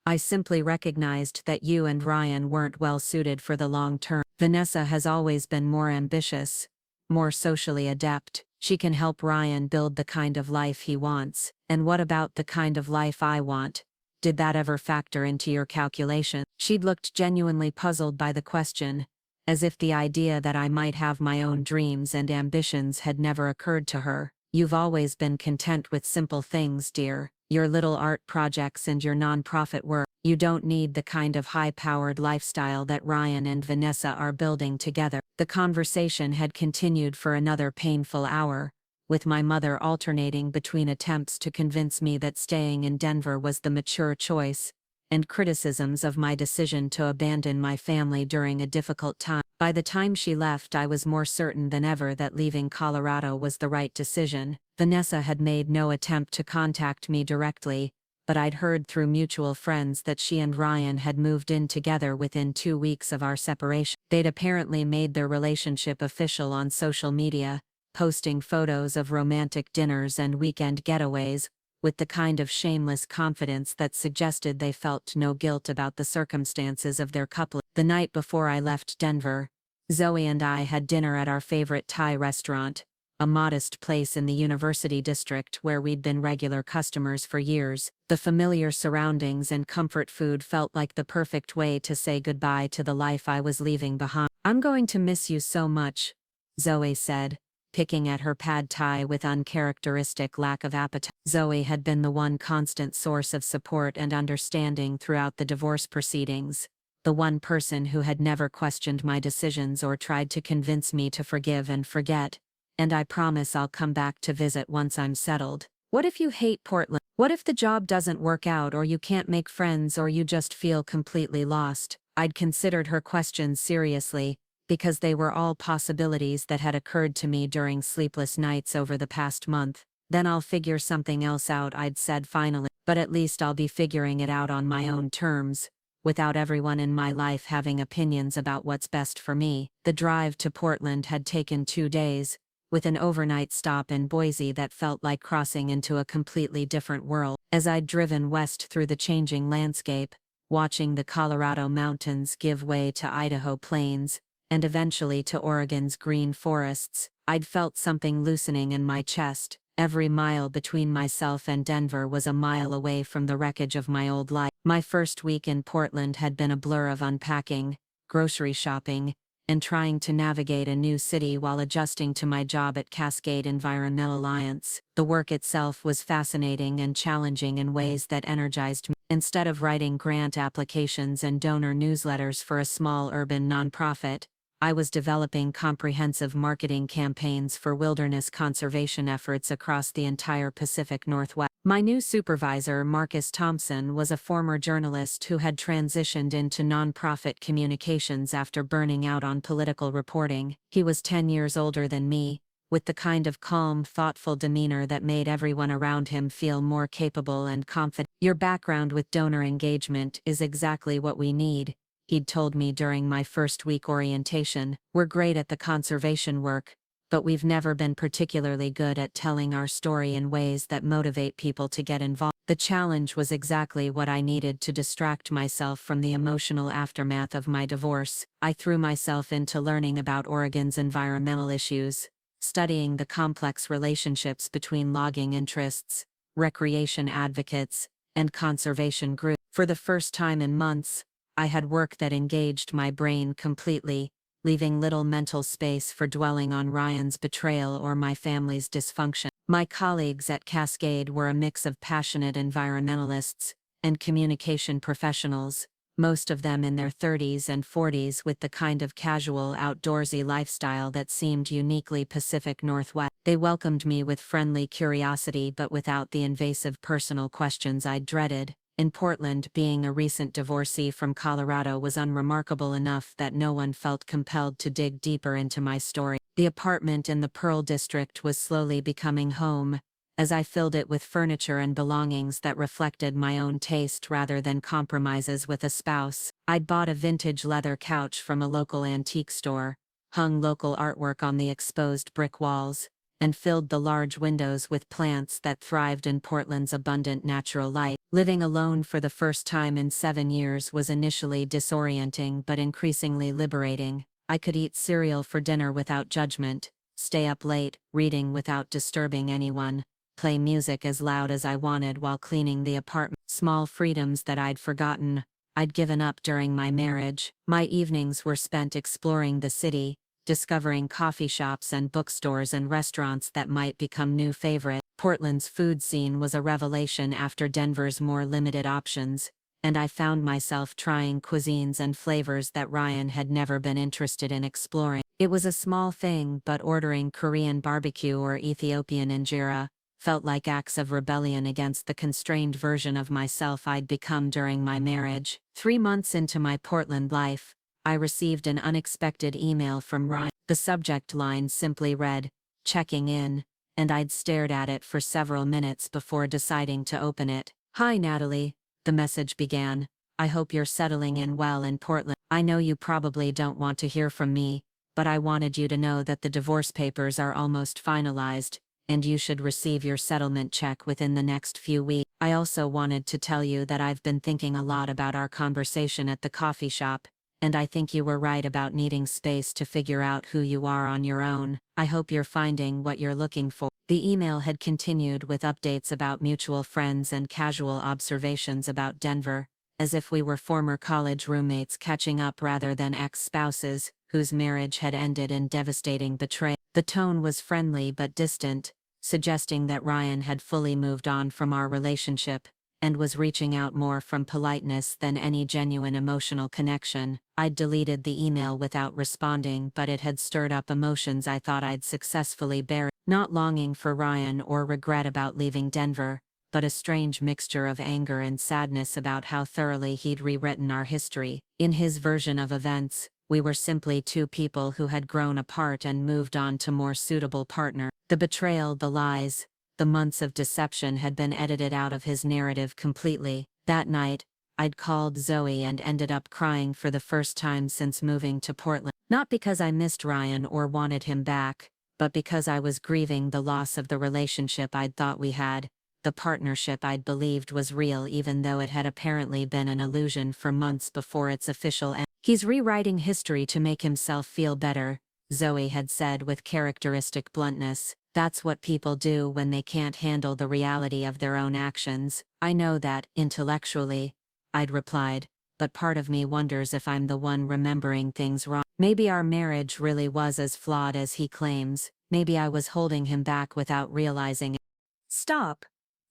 "I simply recognized that you and Ryan weren't well suited for the long term. Vanessa has always been more ambitious, more socially adept. She can help Ryan build the kind of life he wants." "And what about the kind of life I want?" Did that ever factor into your calculation? She'd looked genuinely puzzled by the question, as if the idea that I might have my own dreams and ambitions had never occurred to her. You've always been content with simple things, dear. Your little art projects and your nonprofit work. You don't need the kind of high-powered lifestyle that Ryan and Vanessa are building together. The conversation had continued for another painful hour, with my mother alternating between attempts to convince me that staying in Denver was the mature choice, and criticisms of my decision to abandon my family during a difficult time. By the time she left, I was more certain than ever that leaving Colorado was the right decision. Vanessa had made no attempt to contact me directly, but I'd heard through mutual friends that she and Ryan had moved in together within 2 weeks of our separation. They'd apparently made their relationship official on social media, posting photos of romantic dinners and weekend getaways, with the kind of shameless confidence that suggested they felt no guilt about the circumstances of their coupling. The night before I left Denver, Zoe and I had dinner at our favorite Thai restaurant, a modest place in the University District where we'd been regular customers for years. The familiar surroundings and comfort food felt like the perfect way to say goodbye to the life I was leaving behind. "I'm going to miss you so much," Zoe said, picking at her pad thai with uncharacteristic lack of appetite. Zoe had been the one constant source of support and understanding throughout the divorce proceedings, the one person who had never questioned my decisions or tried to convince me to forgive and forget. "And I promise I'll come back to visit once I'm settled." "What if you hate Portland? What if the job doesn't work out, or you can't make friends, or you just feel completely lost?" I'd considered her questions seriously, because they were all possibilities that had occurred to me during sleepless nights over the past month. "Then I'll figure something else out," I'd said finally. "But at least I'll be figuring it out on my own terms, without everyone in my life having opinions about what's best for me." The drive to Portland had taken 2 days, with an overnight stop in Boise that felt like crossing into a completely different world. As I'd driven west through the changing landscape, watching the Colorado mountains give way to Idaho plains, and eventually to Oregon's green forests, I'd felt something loosening in my chest. Every mile between myself and Denver was a mile away from the wreckage of my old life. My first week in Portland had been a blur of unpacking, grocery shopping, and trying to navigate a new city while adjusting to my job at Cascade Environmental Alliance. The work itself was fascinating and challenging in ways that energized me. Instead of writing grant applications and donor newsletters for a small urban nonprofit, I was developing comprehensive marketing campaigns for wilderness conservation efforts across the entire Pacific Northwest. My new supervisor, Marcus Thompson, was a former journalist who had transitioned into nonprofit communications after burning out on political reporting. He was 10 years older than me, with the kind of calm, thoughtful demeanor that made everyone around him feel more capable and confident. "Your background with donor engagement is exactly what we need," he'd told me during my first week orientation. "We're great at the conservation work, but we've never been particularly good at telling our story in ways that motivate people to get involved." The challenge was exactly what I needed to distract myself from the emotional aftermath of my divorce. I threw myself into learning about Oregon's environmental issues, studying the complex relationships between logging interests, recreation advocates, and conservation groups. For the first time in months, I had work that engaged my brain completely, leaving little mental space for dwelling on Ryan's betrayal or my family's dysfunction. My colleagues at Cascade were a mix of passionate environmentalists and communication professionals, most of them in their 30s and 40s, with the kind of casual, outdoorsy lifestyle that seemed uniquely Pacific Northwest. They welcomed me with friendly curiosity but without the invasive personal questions I'd dreaded. In Portland, being a recent divorcee from Colorado was unremarkable enough that no one felt compelled to dig deeper into my story. The apartment in the Pearl District was slowly becoming home, as I filled it with furniture and belongings that reflected my own taste rather than compromises with a spouse. I'd bought a vintage leather couch from a local antique store, hung local artwork on the exposed brick walls, and filled the large windows with plants that thrived in Portland's abundant natural light. Living alone for the first time in 7 years was initially disorienting but increasingly liberating. I could eat cereal for dinner without judgment, stay up late, reading without disturbing anyone, play music as loud as I wanted while cleaning the apartment. Small freedoms that I'd forgotten, I'd given up during my marriage. My evenings were spent exploring the city, discovering coffee shops and bookstores and restaurants that might become new favorites. Portland's food scene was a revelation after Denver's more limited options, and I found myself trying cuisines and flavors that Ryan had never been interested in exploring. It was a small thing, but ordering Korean barbecue or Ethiopian injera felt like acts of rebellion against the constrained version of myself I'd become during my marriage. 3 months into my Portland life, I received an unexpected email from Ryan. The subject line simply read, "Checking in," and I'd stared at it for several minutes before deciding to open it. "Hi Natalie," the message began. "I hope you're settling in well in Portland. I know you probably don't want to hear from me, but I wanted you to know that the divorce papers are almost finalized, and you should receive your settlement check within the next few weeks. I also wanted to tell you that I've been thinking a lot about our conversation at the coffee shop, and I think you were right about needing space to figure out who you are on your own. I hope you're finding what you're looking for." The email had continued with updates about mutual friends and casual observations about Denver, as if we were former college roommates catching up rather than ex-spouses whose marriage had ended in devastating betrayal. The tone was friendly but distant, suggesting that Ryan had fully moved on from our relationship and was reaching out more from politeness than any genuine emotional connection. I'd deleted the email without responding, but it had stirred up emotions I thought I'd successfully buried. Not longing for Ryan or regret about leaving Denver, but a strange mixture of anger and sadness about how thoroughly he'd rewritten our history. In his version of events, we were simply two people who had grown apart and moved on to more suitable partners. The betrayal, the lies, the months of deception had been edited out of his narrative completely. That night, I'd called Zoe and ended up crying for the first time since moving to Portland. Not because I missed Ryan or wanted him back, but because I was grieving the loss of the relationship I'd thought we had, the partnership I'd believed was real even though it had apparently been an illusion for months before its official end. "He's rewriting history to make himself feel better," Zoe had said with characteristic bluntness. "That's what people do when they can't handle the reality of their own actions." "I know that, intellectually," I'd replied, "but part of me wonders if I'm the one remembering things wrong. Maybe our marriage really was as flawed as he claims. Maybe I was holding him back without realizing it." "Stop,"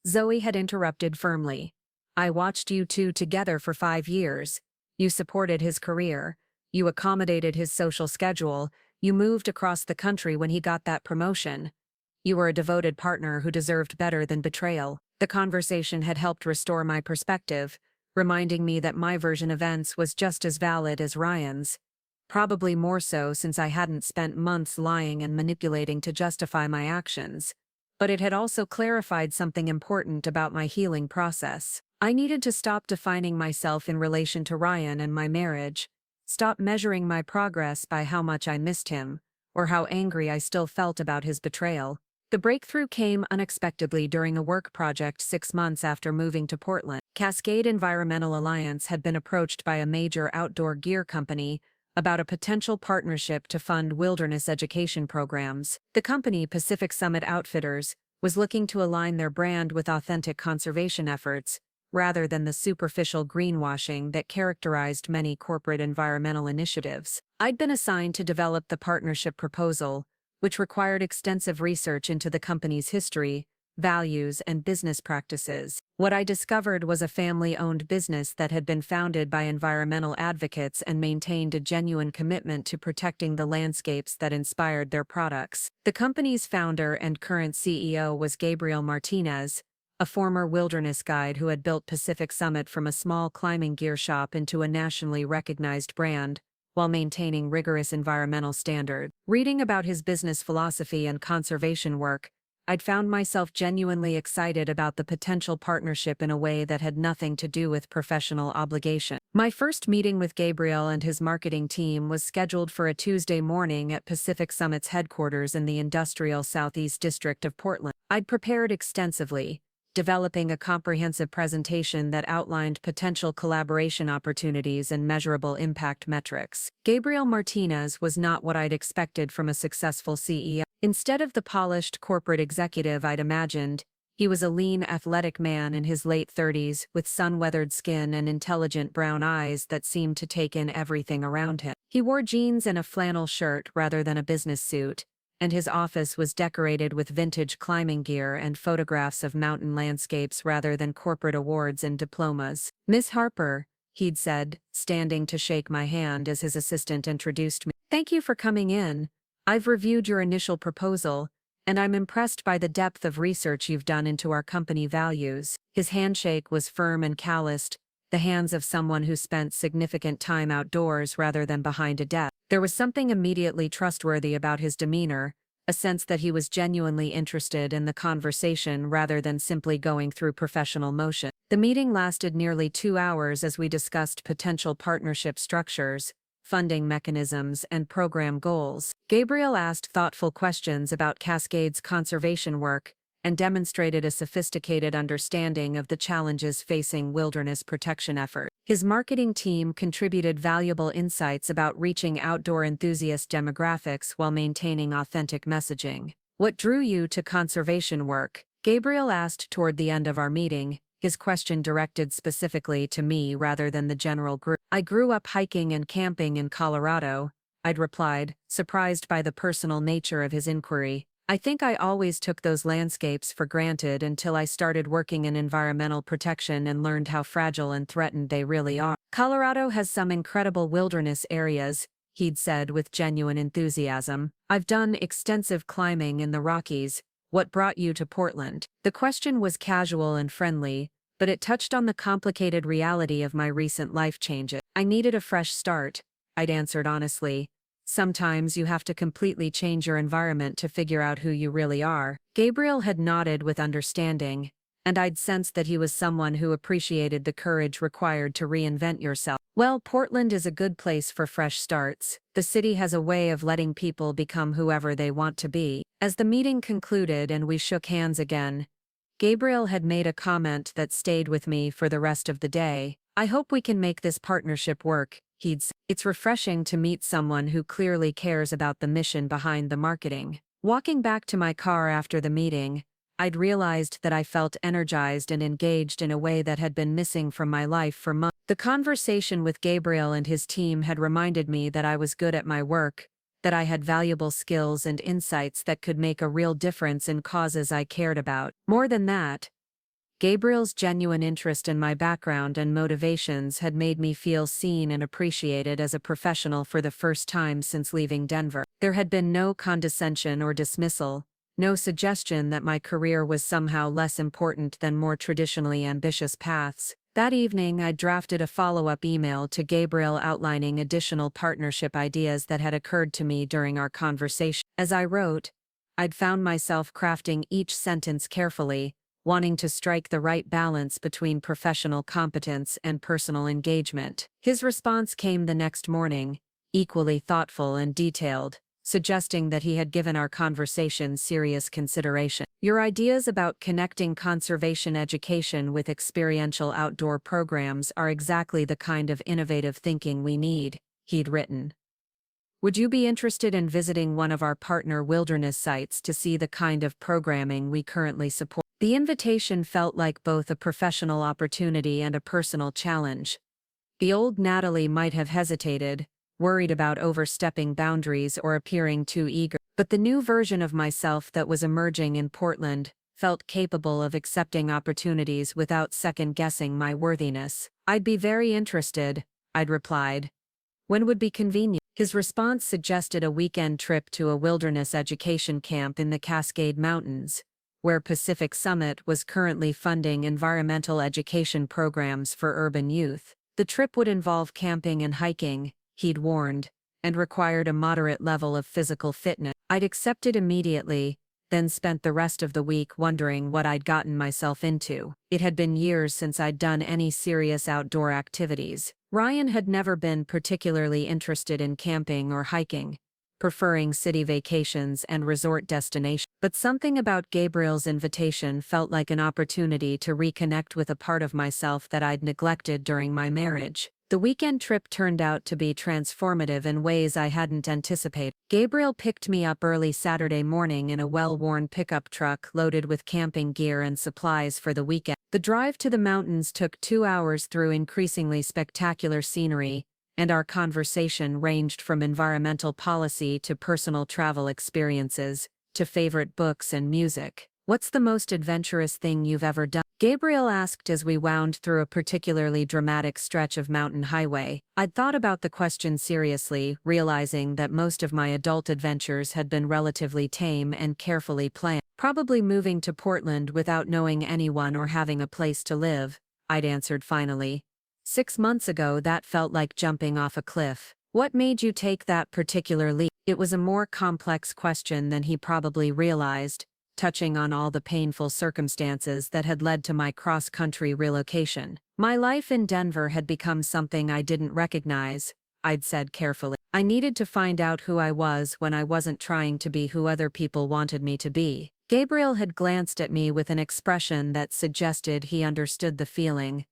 Zoe had interrupted firmly. "I watched you two together for 5 years. You supported his career. You accommodated his social schedule. You moved across the country when he got that promotion. You were a devoted partner who deserved better than betrayal." The conversation had helped restore my perspective, reminding me that my version of events was just as valid as Ryan's. Probably more so since I hadn't spent months lying and manipulating to justify my actions. But it had also clarified something important about my healing process. I needed to stop defining myself in relation to Ryan and my marriage, stop measuring my progress by how much I missed him, or how angry I still felt about his betrayal. The breakthrough came unexpectedly during a work project 6 months after moving to Portland. Cascade Environmental Alliance had been approached by a major outdoor gear company about a potential partnership to fund wilderness education programs. The company, Pacific Summit Outfitters, was looking to align their brand with authentic conservation efforts, rather than the superficial greenwashing that characterized many corporate environmental initiatives. I'd been assigned to develop the partnership proposal, which required extensive research into the company's history, values, and business practices. What I discovered was a family-owned business that had been founded by environmental advocates and maintained a genuine commitment to protecting the landscapes that inspired their products. The company's founder and current CEO was Gabriel Martinez, a former wilderness guide who had built Pacific Summit from a small climbing gear shop into a nationally recognized brand, while maintaining rigorous environmental standards. Reading about his business philosophy and conservation work, I'd found myself genuinely excited about the potential partnership in a way that had nothing to do with professional obligation. My first meeting with Gabriel and his marketing team was scheduled for a Tuesday morning at Pacific Summit's headquarters in the industrial Southeast District of Portland. I'd prepared extensively, developing a comprehensive presentation that outlined potential collaboration opportunities and measurable impact metrics. Gabriel Martinez was not what I'd expected from a successful CEO. Instead of the polished corporate executive I'd imagined, He was a lean, athletic man in his late 30s, with sun-weathered skin and intelligent brown eyes that seemed to take in everything around him. He wore jeans and a flannel shirt rather than a business suit, and his office was decorated with vintage climbing gear and photographs of mountain landscapes rather than corporate awards and diplomas. "Miss Harper," he'd said, standing to shake my hand as his assistant introduced me. "Thank you for coming in. I've reviewed your initial proposal, and I'm impressed by the depth of research you've done into our company values." His handshake was firm and calloused, the hands of someone who spent significant time outdoors rather than behind a desk. There was something immediately trustworthy about his demeanor, a sense that he was genuinely interested in the conversation rather than simply going through professional motion. The meeting lasted nearly 2 hours as we discussed potential partnership structures, funding mechanisms, and program goals. Gabriel asked thoughtful questions about Cascade's conservation work and demonstrated a sophisticated understanding of the challenges facing wilderness protection efforts. His marketing team contributed valuable insights about reaching outdoor enthusiast demographics while maintaining authentic messaging. "What drew you to conservation work?" Gabriel asked toward the end of our meeting, his question directed specifically to me rather than the general group. "I grew up hiking and camping in Colorado," I'd replied, surprised by the personal nature of his inquiry. "I think I always took those landscapes for granted until I started working in environmental protection and learned how fragile and threatened they really are." "Colorado has some incredible wilderness areas," he'd said with genuine enthusiasm. "I've done extensive climbing in the Rockies. What brought you to Portland?" The question was casual and friendly, but it touched on the complicated reality of my recent life changes. "I needed a fresh start," I'd answered honestly. "Sometimes you have to completely change your environment to figure out who you really are." Gabriel had nodded with understanding, and I'd sensed that he was someone who appreciated the courage required to reinvent yourself. "Well, Portland is a good place for fresh starts. The city has a way of letting people become whoever they want to be." As the meeting concluded and we shook hands again, Gabriel had made a comment that stayed with me for the rest of the day. "I hope we can make this partnership work," he'd said. "It's refreshing to meet someone who clearly cares about the mission behind the marketing." Walking back to my car after the meeting, I'd realized that I felt energized and engaged in a way that had been missing from my life for months. The conversation with Gabriel and his team had reminded me that I was good at my work, that I had valuable skills and insights that could make a real difference in causes I cared about. More than that, Gabriel's genuine interest in my background and motivations had made me feel seen and appreciated as a professional for the first time since leaving Denver. There had been no condescension or dismissal, no suggestion that my career was somehow less important than more traditionally ambitious paths. That evening, I drafted a follow-up email to Gabriel outlining additional partnership ideas that had occurred to me during our conversation. As I wrote, I'd found myself crafting each sentence carefully, wanting to strike the right balance between professional competence and personal engagement. His response came the next morning, equally thoughtful and detailed, suggesting that he had given our conversation serious consideration. "Your ideas about connecting conservation education with experiential outdoor programs are exactly the kind of innovative thinking we need," he'd written. "Would you be interested in visiting one of our partner wilderness sites to see the kind of programming we currently support?" The invitation felt like both a professional opportunity and a personal challenge. The old Natalie might have hesitated, worried about overstepping boundaries or appearing too eager. But the new version of myself that was emerging in Portland felt capable of accepting opportunities without second-guessing my worthiness. "I'd be very interested," I'd replied. "When would be convenient?" His response suggested a weekend trip to a wilderness education camp in the Cascade Mountains, where Pacific Summit was currently funding environmental education programs for urban youth. The trip would involve camping and hiking, he'd warned, and required a moderate level of physical fitness. I'd accepted immediately, then spent the rest of the week wondering what I'd gotten myself into. It had been years since I'd done any serious outdoor activities. Ryan had never been particularly interested in camping or hiking, preferring city vacations and resort destinations. But something about Gabriel's invitation felt like an opportunity to reconnect with a part of myself that I'd neglected during my marriage. The weekend trip turned out to be transformative in ways I hadn't anticipated. Gabriel picked me up early Saturday morning in a well-worn pickup truck loaded with camping gear and supplies for the weekend. The drive to the mountains took 2 hours through increasingly spectacular scenery, and our conversation ranged from environmental policy to personal travel experiences, to favorite books and music. "What's the most adventurous thing you've ever done?" Gabriel asked as we wound through a particularly dramatic stretch of mountain highway. I'd thought about the question seriously, realizing that most of my adult adventures had been relatively tame and carefully planned. "Probably moving to Portland without knowing anyone or having a place to live," I'd answered finally. 6 months ago that felt like jumping off a cliff. "What made you take that particular leap?" It was a more complex question than he probably realized, touching on all the painful circumstances that had led to my cross-country relocation. "My life in Denver had become something I didn't recognize," I'd said carefully. "I needed to find out who I was when I wasn't trying to be who other people wanted me to be." Gabriel had glanced at me with an expression that suggested he understood the feeling.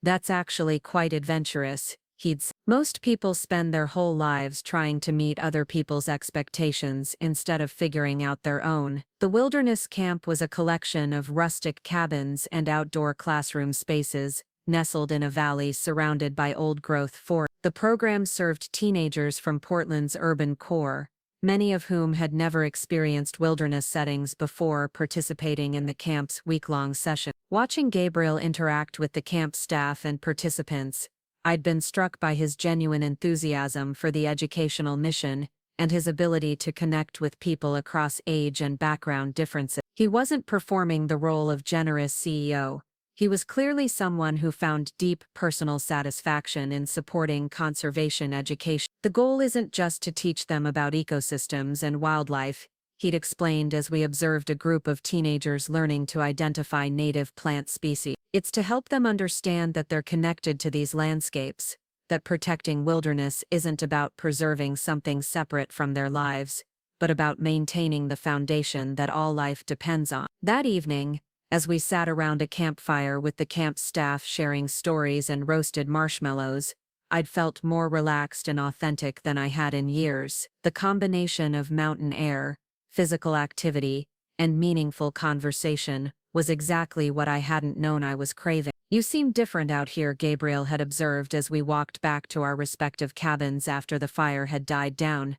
"That's actually quite adventurous," he'd said. "Most people spend their whole lives trying to meet other people's expectations instead of figuring out their own." The wilderness camp was a collection of rustic cabins and outdoor classroom spaces, nestled in a valley surrounded by old-growth forest. The program served teenagers from Portland's urban core, many of whom had never experienced wilderness settings before participating in the camp's week-long session. Watching Gabriel interact with the camp staff and participants, I'd been struck by his genuine enthusiasm for the educational mission and his ability to connect with people across age and background differences. He wasn't performing the role of generous CEO. He was clearly someone who found deep personal satisfaction in supporting conservation education. "The goal isn't just to teach them about ecosystems and wildlife," he'd explained as we observed a group of teenagers learning to identify native plant species. "It's to help them understand that they're connected to these landscapes, that protecting wilderness isn't about preserving something separate from their lives, but about maintaining the foundation that all life depends on." That evening, as we sat around a campfire with the camp staff sharing stories and roasted marshmallows, I'd felt more relaxed and authentic than I had in years. The combination of mountain air, physical activity, and meaningful conversation was exactly what I hadn't known I was craving. "You seem different out here," Gabriel had observed as we walked back to our respective cabins after the fire had died down.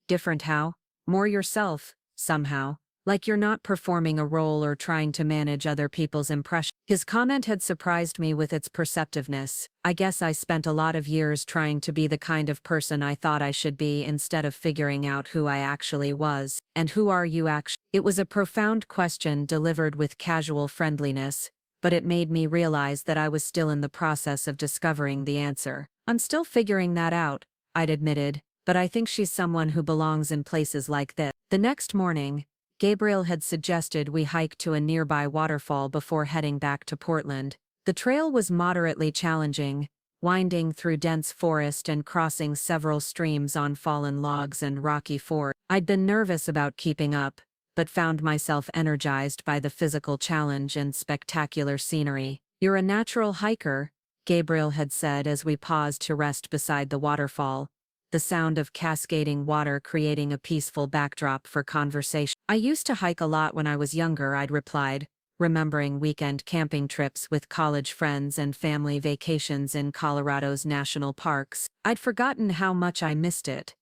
"Different how?" "More yourself, somehow. Like you're not performing a role or trying to manage other people's impressions." His comment had surprised me with its perceptiveness. I guess I spent a lot of years trying to be the kind of person I thought I should be instead of figuring out who I actually was. "And who are you actually?" It was a profound question delivered with casual friendliness, but it made me realize that I was still in the process of discovering the answer. "I'm still figuring that out," I'd admitted, "but I think she's someone who belongs in places like this." The next morning, Gabriel had suggested we hike to a nearby waterfall before heading back to Portland. The trail was moderately challenging, winding through dense forest and crossing several streams on fallen logs and rocky fords. I'd been nervous about keeping up, but found myself energized by the physical challenge and spectacular scenery. "You're a natural hiker," Gabriel had said as we paused to rest beside the waterfall, the sound of cascading water creating a peaceful backdrop for conversation. "I used to hike a lot when I was younger," I'd replied, remembering weekend camping trips with college friends and family vacations in Colorado's national parks. I'd forgotten how much I missed it.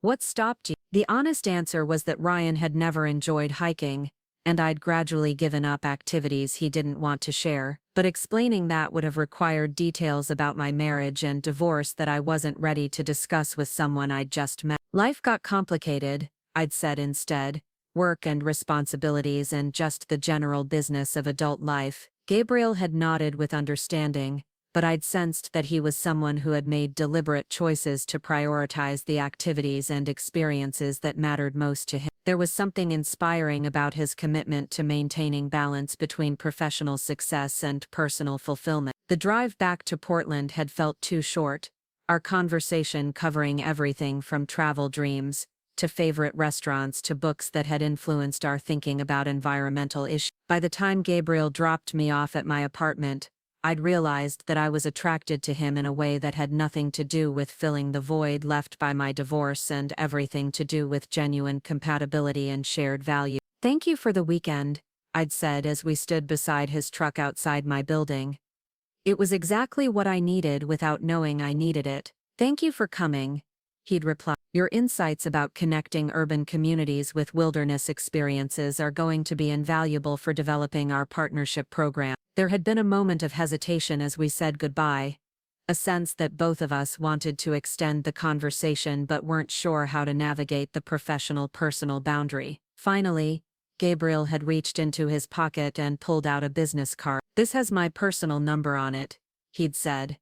"What stopped you?" The honest answer was that Ryan had never enjoyed hiking, and I'd gradually given up activities he didn't want to share, but explaining that would have required details about my marriage and divorce that I wasn't ready to discuss with someone I'd just met. "Life got complicated," I'd said instead. "Work and responsibilities and just the general business of adult life." Gabriel had nodded with understanding, but I'd sensed that he was someone who had made deliberate choices to prioritize the activities and experiences that mattered most to him. There was something inspiring about his commitment to maintaining balance between professional success and personal fulfillment. The drive back to Portland had felt too short, our conversation covering everything from travel dreams to favorite restaurants to books that had influenced our thinking about environmental issues. By the time Gabriel dropped me off at my apartment, I'd realized that I was attracted to him in a way that had nothing to do with filling the void left by my divorce and everything to do with genuine compatibility and shared value. "Thank you for the weekend," I'd said as we stood beside his truck outside my building. It was exactly what I needed without knowing I needed it. "Thank you for coming," he'd reply. "Your insights about connecting urban communities with wilderness experiences are going to be invaluable for developing our partnership program." There had been a moment of hesitation as we said goodbye, a sense that both of us wanted to extend the conversation but weren't sure how to navigate the professional-personal boundary. Finally, Gabriel had reached into his pocket and pulled out a business card. "This has my personal number on it," he'd said.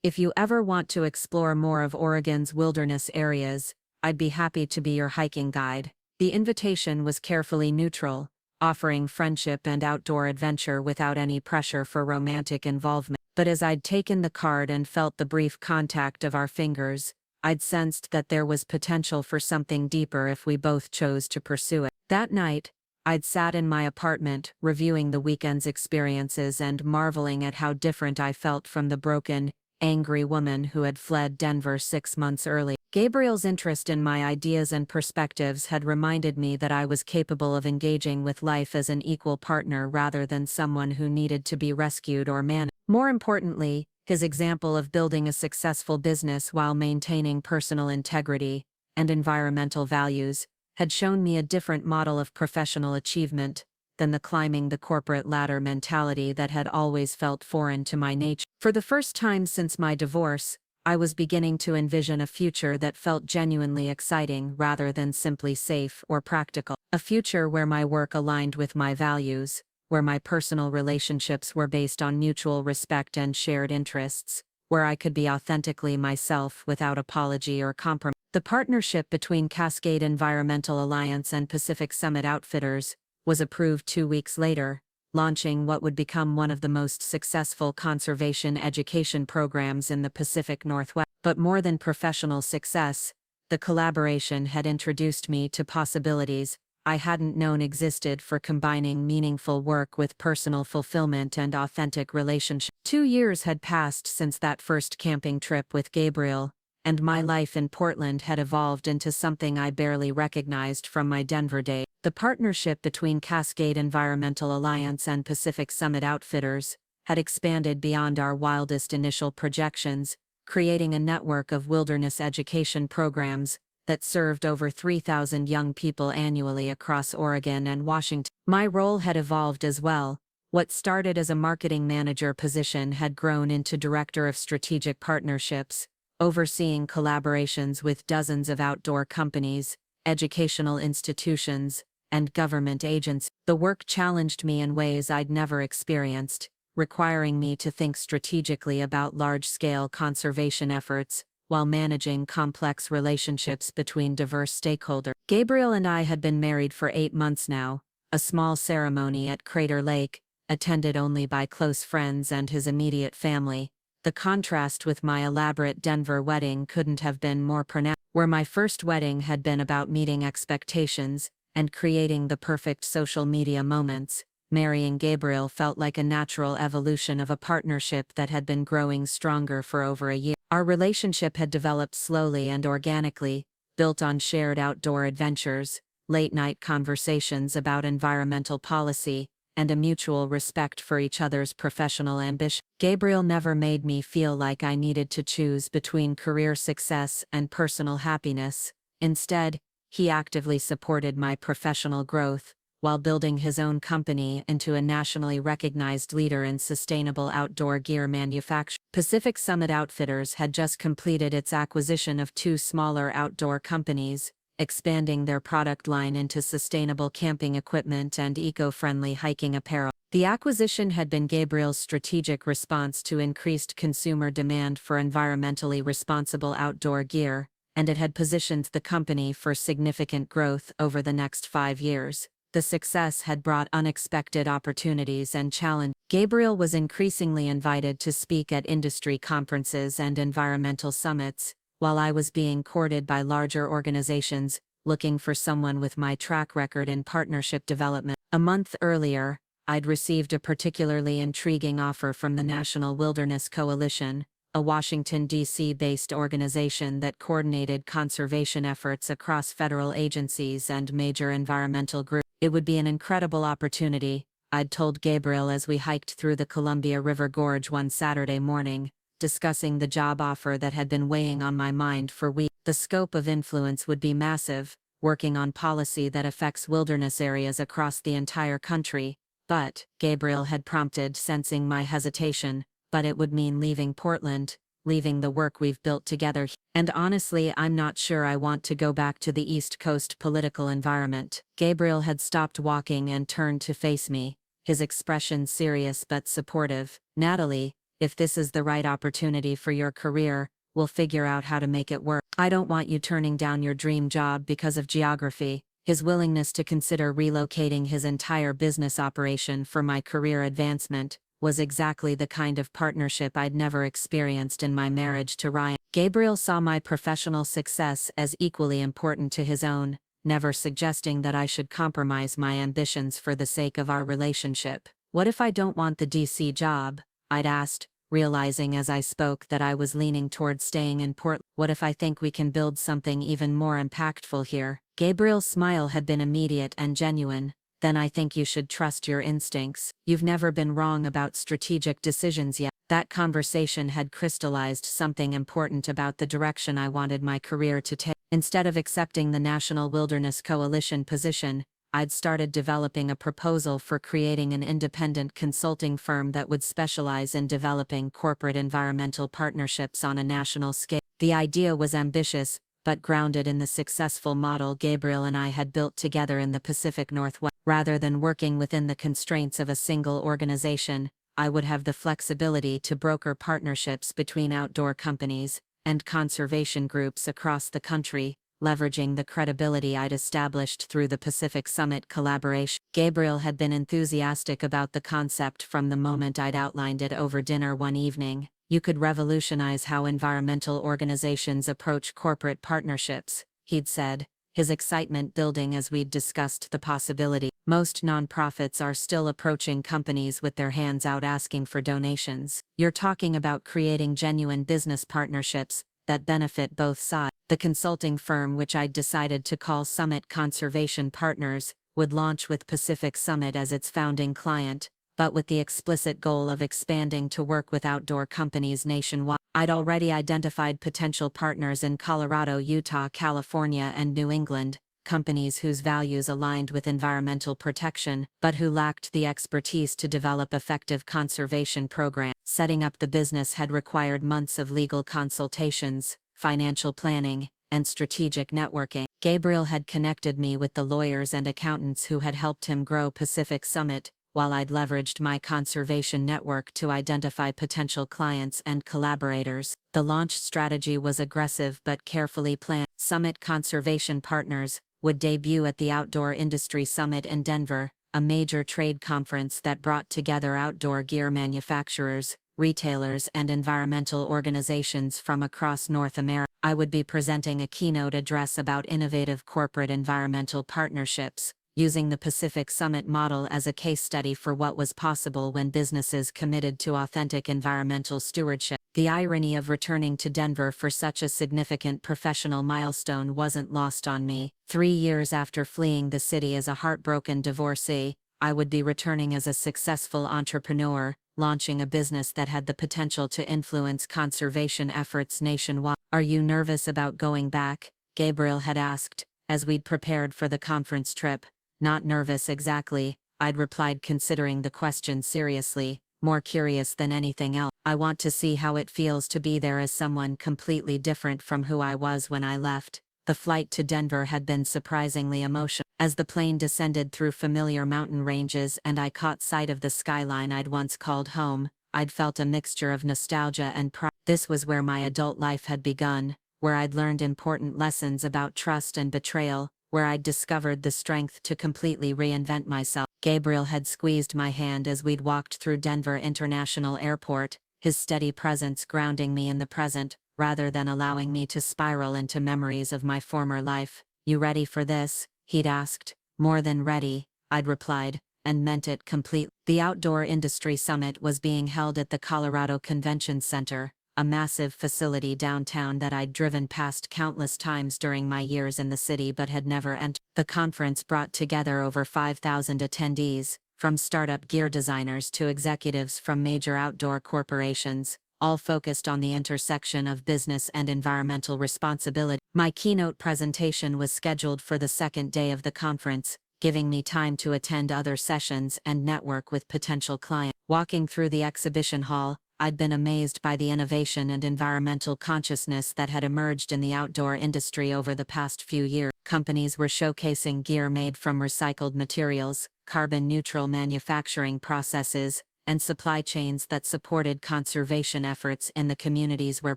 "If you ever want to explore more of Oregon's wilderness areas, I'd be happy to be your hiking guide." The invitation was carefully neutral, offering friendship and outdoor adventure without any pressure for romantic involvement. But as I'd taken the card and felt the brief contact of our fingers, I'd sensed that there was potential for something deeper if we both chose to pursue it. That night, I'd sat in my apartment, reviewing the weekend's experiences and marveling at how different I felt from the broken, angry woman who had fled Denver 6 months early. Gabriel's interest in my ideas and perspectives had reminded me that I was capable of engaging with life as an equal partner rather than someone who needed to be rescued or managed. More importantly, his example of building a successful business while maintaining personal integrity and environmental values had shown me a different model of professional achievement than the climbing the corporate ladder mentality that had always felt foreign to my nature. For the first time since my divorce, I was beginning to envision a future that felt genuinely exciting rather than simply safe or practical. A future where my work aligned with my values, where my personal relationships were based on mutual respect and shared interests, where I could be authentically myself without apology or compromise. The partnership between Cascade Environmental Alliance and Pacific Summit Outfitters was approved 2 weeks later, launching what would become one of the most successful conservation education programs in the Pacific Northwest. But more than professional success, the collaboration had introduced me to possibilities I hadn't known existed for combining meaningful work with personal fulfillment and authentic relationships. 2 years had passed since that first camping trip with Gabriel, and my life in Portland had evolved into something I barely recognized from my Denver days. The partnership between Cascade Environmental Alliance and Pacific Summit Outfitters had expanded beyond our wildest initial projections, creating a network of wilderness education programs that served over 3,000 young people annually across Oregon and Washington. My role had evolved as well. What started as a marketing manager position had grown into director of strategic partnerships, overseeing collaborations with dozens of outdoor companies, educational institutions, and government agents. The work challenged me in ways I'd never experienced, requiring me to think strategically about large-scale conservation efforts while managing complex relationships between diverse stakeholders. Gabriel and I had been married for 8 months now, a small ceremony at Crater Lake, attended only by close friends and his immediate family. The contrast with my elaborate Denver wedding couldn't have been more pronounced. Where my first wedding had been about meeting expectations and creating the perfect social media moments, marrying Gabriel felt like a natural evolution of a partnership that had been growing stronger for over a year. Our relationship had developed slowly and organically, built on shared outdoor adventures, late-night conversations about environmental policy, and a mutual respect for each other's professional ambition. Gabriel never made me feel like I needed to choose between career success and personal happiness. Instead, he actively supported my professional growth, while building his own company into a nationally recognized leader in sustainable outdoor gear manufacture. Pacific Summit Outfitters had just completed its acquisition of 2 smaller outdoor companies, expanding their product line into sustainable camping equipment and eco-friendly hiking apparel. The acquisition had been Gabriel's strategic response to increased consumer demand for environmentally responsible outdoor gear, and it had positioned the company for significant growth over the next 5 years. The success had brought unexpected opportunities and challenge. Gabriel was increasingly invited to speak at industry conferences and environmental summits, while I was being courted by larger organizations looking for someone with my track record in partnership development. A month earlier, I'd received a particularly intriguing offer from the National Wilderness Coalition, a Washington, D.C. based organization that coordinated conservation efforts across federal agencies and major environmental groups. It would be an incredible opportunity, I'd told Gabriel as we hiked through the Columbia River Gorge one Saturday morning, discussing the job offer that had been weighing on my mind for weeks. The scope of influence would be massive, working on policy that affects wilderness areas across the entire country. But, Gabriel had prompted, sensing my hesitation, but it would mean leaving Portland, leaving the work we've built together. And honestly, I'm not sure I want to go back to the East Coast political environment. Gabriel had stopped walking and turned to face me, his expression serious but supportive. Natalie, if this is the right opportunity for your career, we'll figure out how to make it work. I don't want you turning down your dream job because of geography. His willingness to consider relocating his entire business operation for my career advancement was exactly the kind of partnership I'd never experienced in my marriage to Ryan. Gabriel saw my professional success as equally important to his own, never suggesting that I should compromise my ambitions for the sake of our relationship. What if I don't want the DC job? I'd asked, realizing as I spoke that I was leaning toward staying in Portland. What if I think we can build something even more impactful here? Gabriel's smile had been immediate and genuine. Then I think you should trust your instincts. You've never been wrong about strategic decisions yet. That conversation had crystallized something important about the direction I wanted my career to take. Instead of accepting the National Wilderness Coalition position, I'd started developing a proposal for creating an independent consulting firm that would specialize in developing corporate environmental partnerships on a national scale. The idea was ambitious, but grounded in the successful model Gabriel and I had built together in the Pacific Northwest. Rather than working within the constraints of a single organization, I would have the flexibility to broker partnerships between outdoor companies and conservation groups across the country, leveraging the credibility I'd established through the Pacific Summit collaboration. Gabriel had been enthusiastic about the concept from the moment I'd outlined it over dinner one evening. You could revolutionize how environmental organizations approach corporate partnerships, he'd said, his excitement building as we'd discussed the possibility. Most nonprofits are still approaching companies with their hands out asking for donations. You're talking about creating genuine business partnerships that benefit both sides. The consulting firm, which I'd decided to call Summit Conservation Partners, would launch with Pacific Summit as its founding client, but with the explicit goal of expanding to work with outdoor companies nationwide. I'd already identified potential partners in Colorado, Utah, California, and New England, companies whose values aligned with environmental protection, but who lacked the expertise to develop effective conservation programs. Setting up the business had required months of legal consultations, financial planning, and strategic networking. Gabriel had connected me with the lawyers and accountants who had helped him grow Pacific Summit, while I'd leveraged my conservation network to identify potential clients and collaborators. The launch strategy was aggressive but carefully planned. Summit Conservation Partners would debut at the Outdoor Industry Summit in Denver, a major trade conference that brought together outdoor gear manufacturers, retailers, and environmental organizations from across North America. I would be presenting a keynote address about innovative corporate environmental partnerships, using the Pacific Summit model as a case study for what was possible when businesses committed to authentic environmental stewardship. The irony of returning to Denver for such a significant professional milestone wasn't lost on me. 3 years after fleeing the city as a heartbroken divorcee, I would be returning as a successful entrepreneur, launching a business that had the potential to influence conservation efforts nationwide. Are you nervous about going back? Gabriel had asked, as we'd prepared for the conference trip. Not nervous exactly, I'd replied, considering the question seriously, more curious than anything else. I want to see how it feels to be there as someone completely different from who I was when I left. The flight to Denver had been surprisingly emotional. As the plane descended through familiar mountain ranges and I caught sight of the skyline I'd once called home, I'd felt a mixture of nostalgia and pride. This was where my adult life had begun, where I'd learned important lessons about trust and betrayal, where I'd discovered the strength to completely reinvent myself. Gabriel had squeezed my hand as we'd walked through Denver International Airport, his steady presence grounding me in the present, rather than allowing me to spiral into memories of my former life. You ready for this? He'd asked. More than ready, I'd replied, and meant it completely. The Outdoor Industry Summit was being held at the Colorado Convention Center, a massive facility downtown that I'd driven past countless times during my years in the city but had never entered. The conference brought together over 5,000 attendees, from startup gear designers to executives from major outdoor corporations, all focused on the intersection of business and environmental responsibility. My keynote presentation was scheduled for the second day of the conference, giving me time to attend other sessions and network with potential clients. Walking through the exhibition hall, I'd been amazed by the innovation and environmental consciousness that had emerged in the outdoor industry over the past few years. Companies were showcasing gear made from recycled materials, carbon-neutral manufacturing processes, and supply chains that supported conservation efforts in the communities where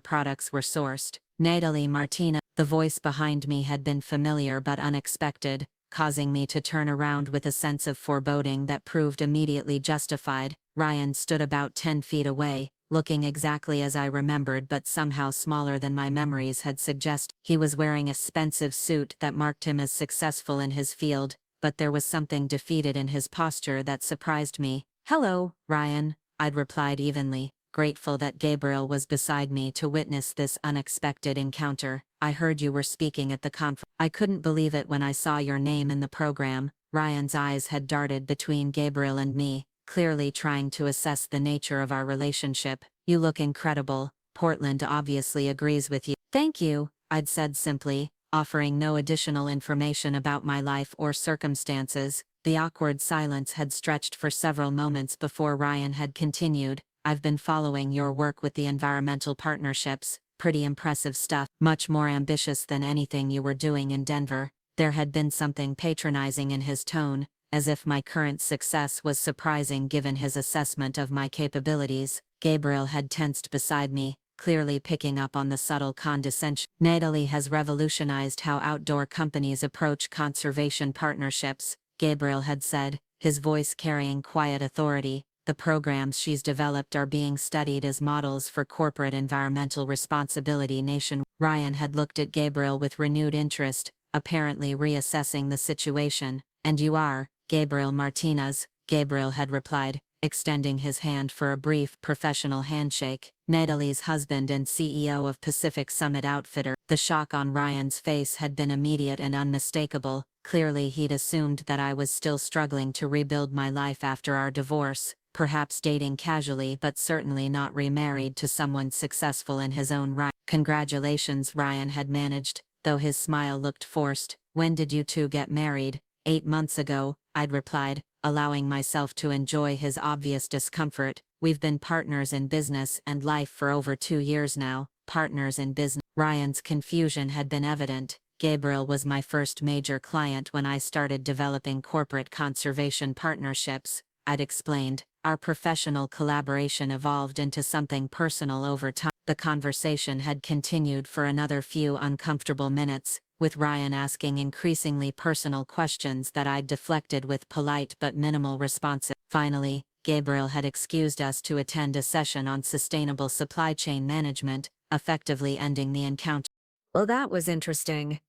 products were sourced. Natalie Martina, the voice behind me, had been familiar but unexpected, causing me to turn around with a sense of foreboding that proved immediately justified. Ryan stood about 10 feet away, looking exactly as I remembered but somehow smaller than my memories had suggested. He was wearing a expensive suit that marked him as successful in his field, but there was something defeated in his posture that surprised me. "Hello, Ryan," I'd replied evenly, grateful that Gabriel was beside me to witness this unexpected encounter. "I heard you were speaking at the conference." I couldn't believe it when I saw your name in the program. Ryan's eyes had darted between Gabriel and me, clearly trying to assess the nature of our relationship. "You look incredible. Portland obviously agrees with you." "Thank you," I'd said simply, offering no additional information about my life or circumstances. The awkward silence had stretched for several moments before Ryan had continued. "I've been following your work with the environmental partnerships. Pretty impressive stuff. Much more ambitious than anything you were doing in Denver." There had been something patronizing in his tone, as if my current success was surprising given his assessment of my capabilities. Gabriel had tensed beside me, clearly picking up on the subtle condescension. "Natalie has revolutionized how outdoor companies approach conservation partnerships," Gabriel had said, his voice carrying quiet authority. "The programs she's developed are being studied as models for corporate environmental responsibility nationwide." Ryan had looked at Gabriel with renewed interest, apparently reassessing the situation. "And you are Gabriel Martinez," Gabriel had replied, extending his hand for a brief professional handshake. "Natalie's husband and CEO of Pacific Summit Outfitter." The shock on Ryan's face had been immediate and unmistakable. Clearly he'd assumed that I was still struggling to rebuild my life after our divorce, perhaps dating casually but certainly not remarried to someone successful in his own right. "Congratulations," Ryan had managed, though his smile looked forced. "When did you two get married?" 8 months ago, I'd replied, allowing myself to enjoy his obvious discomfort. "We've been partners in business and life for over 2 years now." "Partners in business?" Ryan's confusion had been evident. Gabriel was my first major client when I started developing corporate conservation partnerships, I'd explained. Our professional collaboration evolved into something personal over time. The conversation had continued for another few uncomfortable minutes, with Ryan asking increasingly personal questions that I'd deflected with polite but minimal responses. Finally, Gabriel had excused us to attend a session on sustainable supply chain management, effectively ending the encounter. "Well, that was interesting,"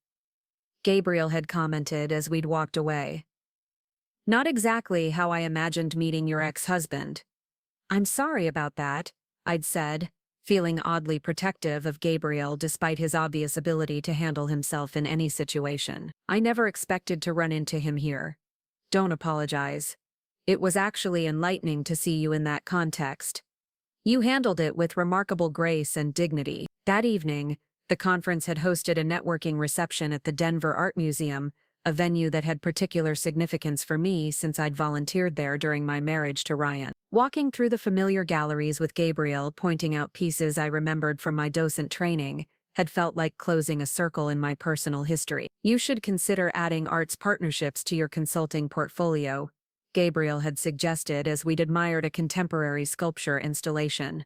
Gabriel had commented as we'd walked away. "Not exactly how I imagined meeting your ex-husband." "I'm sorry about that," I'd said, feeling oddly protective of Gabriel despite his obvious ability to handle himself in any situation. "I never expected to run into him here." "Don't apologize. It was actually enlightening to see you in that context. You handled it with remarkable grace and dignity." That evening, the conference had hosted a networking reception at the Denver Art Museum, a venue that had particular significance for me since I'd volunteered there during my marriage to Ryan. Walking through the familiar galleries with Gabriel pointing out pieces I remembered from my docent training had felt like closing a circle in my personal history. "You should consider adding arts partnerships to your consulting portfolio," Gabriel had suggested as we'd admired a contemporary sculpture installation.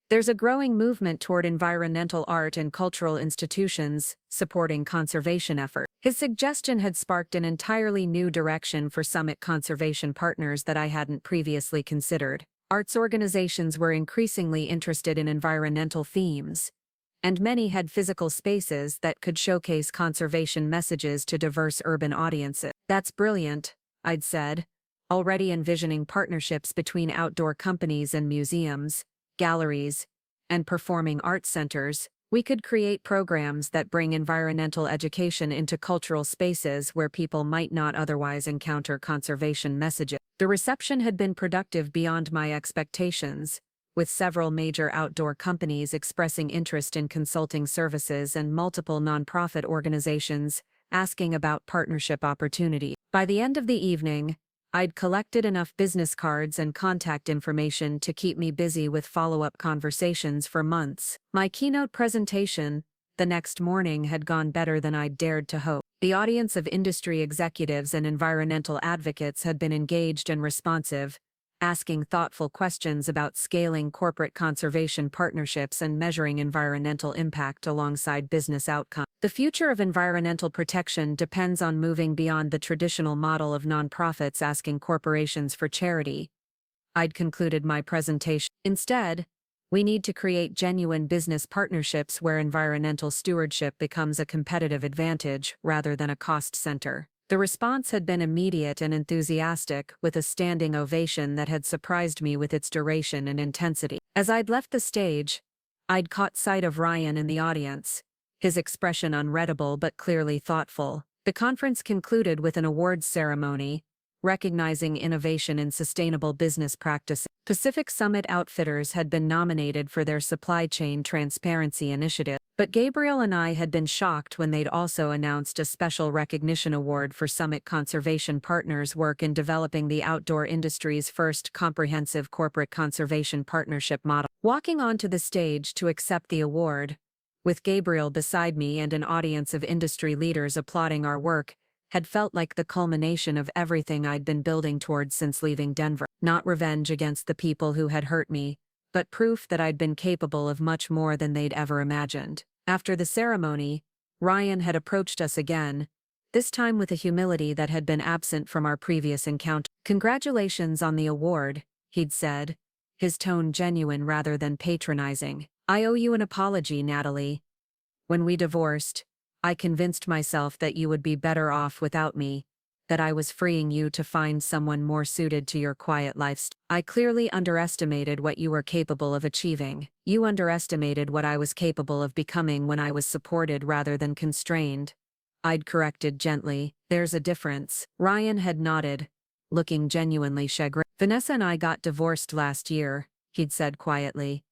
"There's a growing movement toward environmental art and cultural institutions supporting conservation efforts." His suggestion had sparked an entirely new direction for Summit conservation partners that I hadn't previously considered. Arts organizations were increasingly interested in environmental themes, and many had physical spaces that could showcase conservation messages to diverse urban audiences. "That's brilliant," I'd said, already envisioning partnerships between outdoor companies and museums, galleries, and performing arts centers. We could create programs that bring environmental education into cultural spaces where people might not otherwise encounter conservation messages. The reception had been productive beyond my expectations, with several major outdoor companies expressing interest in consulting services and multiple nonprofit organizations asking about partnership opportunities. By the end of the evening, I'd collected enough business cards and contact information to keep me busy with follow-up conversations for months. My keynote presentation, the next morning, had gone better than I'd dared to hope. The audience of industry executives and environmental advocates had been engaged and responsive, asking thoughtful questions about scaling corporate conservation partnerships and measuring environmental impact alongside business outcomes. The future of environmental protection depends on moving beyond the traditional model of nonprofits asking corporations for charity. I'd concluded my presentation. Instead, we need to create genuine business partnerships where environmental stewardship becomes a competitive advantage rather than a cost center. The response had been immediate and enthusiastic, with a standing ovation that had surprised me with its duration and intensity. As I'd left the stage, I'd caught sight of Ryan in the audience, his expression unreadable but clearly thoughtful. The conference concluded with an awards ceremony, recognizing innovation in sustainable business practices. Pacific Summit Outfitters had been nominated for their supply chain transparency initiative, but Gabriel and I had been shocked when they'd also announced a special recognition award for Summit Conservation Partners' work in developing the outdoor industry's first comprehensive corporate conservation partnership model. Walking onto the stage to accept the award, with Gabriel beside me and an audience of industry leaders applauding our work, had felt like the culmination of everything I'd been building towards since leaving Denver. Not revenge against the people who had hurt me, but proof that I'd been capable of much more than they'd ever imagined. After the ceremony, Ryan had approached us again, this time with a humility that had been absent from our previous encounter. "Congratulations on the award," he'd said, his tone genuine rather than patronizing. "I owe you an apology, Natalie. When we divorced, I convinced myself that you would be better off without me, that I was freeing you to find someone more suited to your quiet lifestyle. I clearly underestimated what you were capable of achieving. You underestimated what I was capable of becoming when I was supported rather than constrained," I'd corrected gently. "There's a difference." Ryan had nodded, looking genuinely chagrined. "Vanessa and I got divorced last year," he'd said quietly.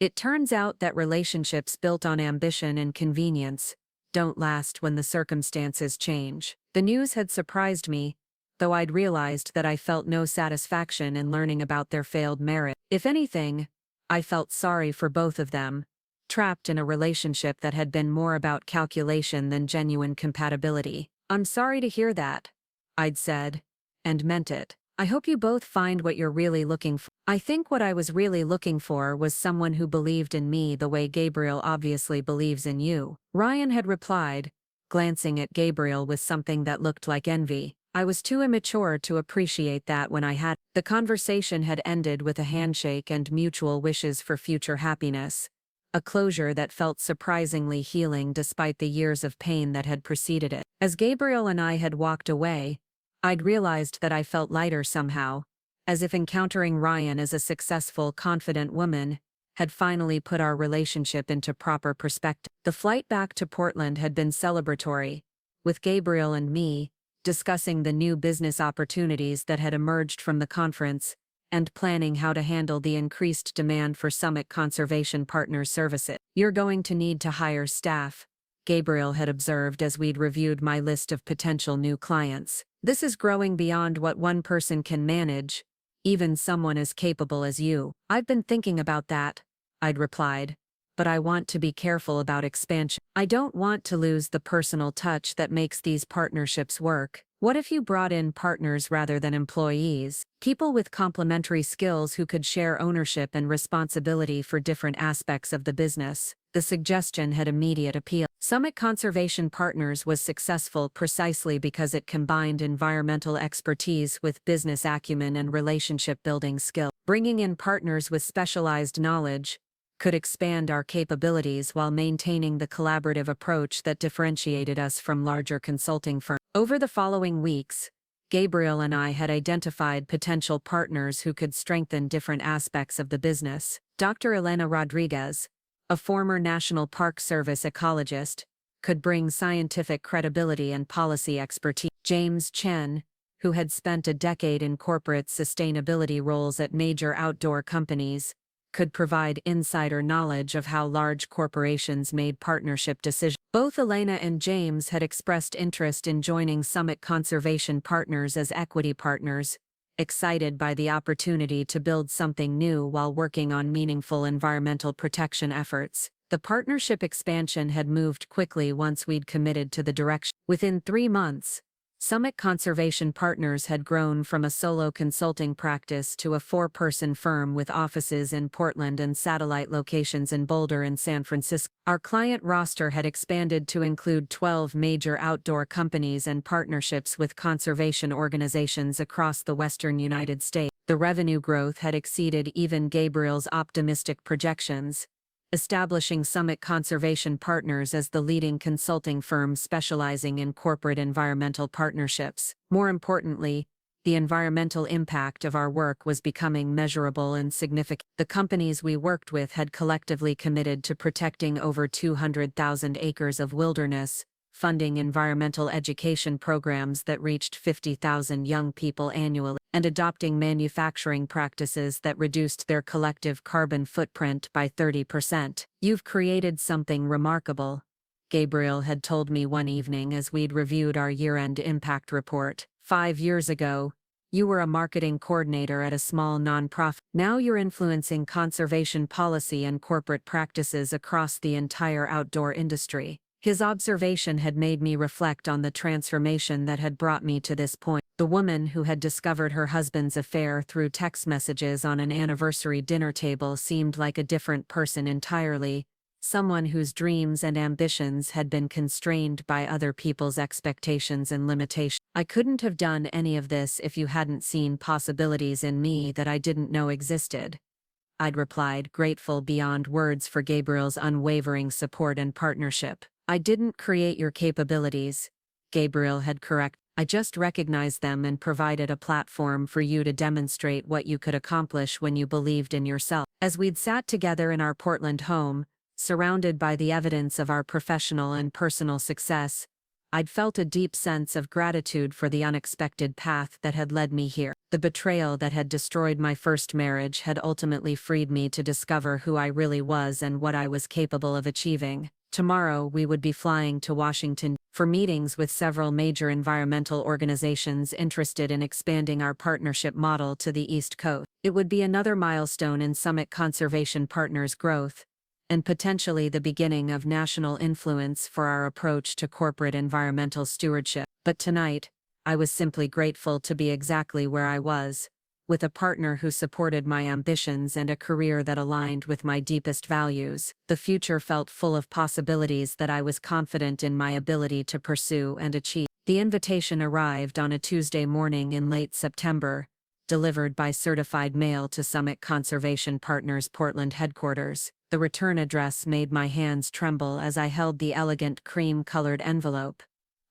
"It turns out that relationships built on ambition and convenience don't last when the circumstances change." The news had surprised me, though I'd realized that I felt no satisfaction in learning about their failed marriage. If anything, I felt sorry for both of them, trapped in a relationship that had been more about calculation than genuine compatibility. "I'm sorry to hear that," I'd said, and meant it. "I hope you both find what you're really looking for." I think what I was really looking for was someone who believed in me the way Gabriel obviously believes in you, Ryan had replied, glancing at Gabriel with something that looked like envy. I was too immature to appreciate that when I had. The conversation had ended with a handshake and mutual wishes for future happiness, a closure that felt surprisingly healing despite the years of pain that had preceded it. As Gabriel and I had walked away, I'd realized that I felt lighter somehow, as if encountering Ryan as a successful, confident woman had finally put our relationship into proper perspective. The flight back to Portland had been celebratory, with Gabriel and me discussing the new business opportunities that had emerged from the conference and planning how to handle the increased demand for Summit Conservation Partners services. "You're going to need to hire staff," Gabriel had observed as we'd reviewed my list of potential new clients. "This is growing beyond what one person can manage, even someone as capable as you." "I've been thinking about that," I'd replied, "but I want to be careful about expansion. I don't want to lose the personal touch that makes these partnerships work." "What if you brought in partners rather than employees? People with complementary skills who could share ownership and responsibility for different aspects of the business?" The suggestion had immediate appeal. Summit Conservation Partners was successful precisely because it combined environmental expertise with business acumen and relationship-building skill. Bringing in partners with specialized knowledge could expand our capabilities while maintaining the collaborative approach that differentiated us from larger consulting firms. Over the following weeks, Gabriel and I had identified potential partners who could strengthen different aspects of the business. Dr. Elena Rodriguez, a former National Park Service ecologist, could bring scientific credibility and policy expertise. James Chen, who had spent a decade in corporate sustainability roles at major outdoor companies, could provide insider knowledge of how large corporations made partnership decisions. Both Elena and James had expressed interest in joining Summit Conservation Partners as equity partners, excited by the opportunity to build something new while working on meaningful environmental protection efforts. The partnership expansion had moved quickly once we'd committed to the direction. Within 3 months, Summit Conservation Partners had grown from a solo consulting practice to a 4-person firm with offices in Portland and satellite locations in Boulder and San Francisco. Our client roster had expanded to include 12 major outdoor companies and partnerships with conservation organizations across the western United States. The revenue growth had exceeded even Gabriel's optimistic projections, establishing Summit Conservation Partners as the leading consulting firm specializing in corporate environmental partnerships. More importantly, the environmental impact of our work was becoming measurable and significant. The companies we worked with had collectively committed to protecting over 200,000 acres of wilderness, funding environmental education programs that reached 50,000 young people annually, and adopting manufacturing practices that reduced their collective carbon footprint by 30%. "You've created something remarkable," Gabriel had told me one evening as we'd reviewed our year-end impact report. "5 years ago, you were a marketing coordinator at a small nonprofit. Now you're influencing conservation policy and corporate practices across the entire outdoor industry." His observation had made me reflect on the transformation that had brought me to this point. The woman who had discovered her husband's affair through text messages on an anniversary dinner table seemed like a different person entirely, someone whose dreams and ambitions had been constrained by other people's expectations and limitations. "I couldn't have done any of this if you hadn't seen possibilities in me that I didn't know existed," I'd replied, grateful beyond words for Gabriel's unwavering support and partnership. "I didn't create your capabilities," Gabriel had corrected. "I just recognized them and provided a platform for you to demonstrate what you could accomplish when you believed in yourself." As we'd sat together in our Portland home, surrounded by the evidence of our professional and personal success, I'd felt a deep sense of gratitude for the unexpected path that had led me here. The betrayal that had destroyed my first marriage had ultimately freed me to discover who I really was and what I was capable of achieving. Tomorrow we would be flying to Washington for meetings with several major environmental organizations interested in expanding our partnership model to the East Coast. It would be another milestone in Summit Conservation Partners' growth, and potentially the beginning of national influence for our approach to corporate environmental stewardship. But tonight, I was simply grateful to be exactly where I was, with a partner who supported my ambitions and a career that aligned with my deepest values. The future felt full of possibilities that I was confident in my ability to pursue and achieve. The invitation arrived on a Tuesday morning in late September, delivered by certified mail to Summit Conservation Partners' Portland headquarters. The return address made my hands tremble as I held the elegant cream-colored envelope.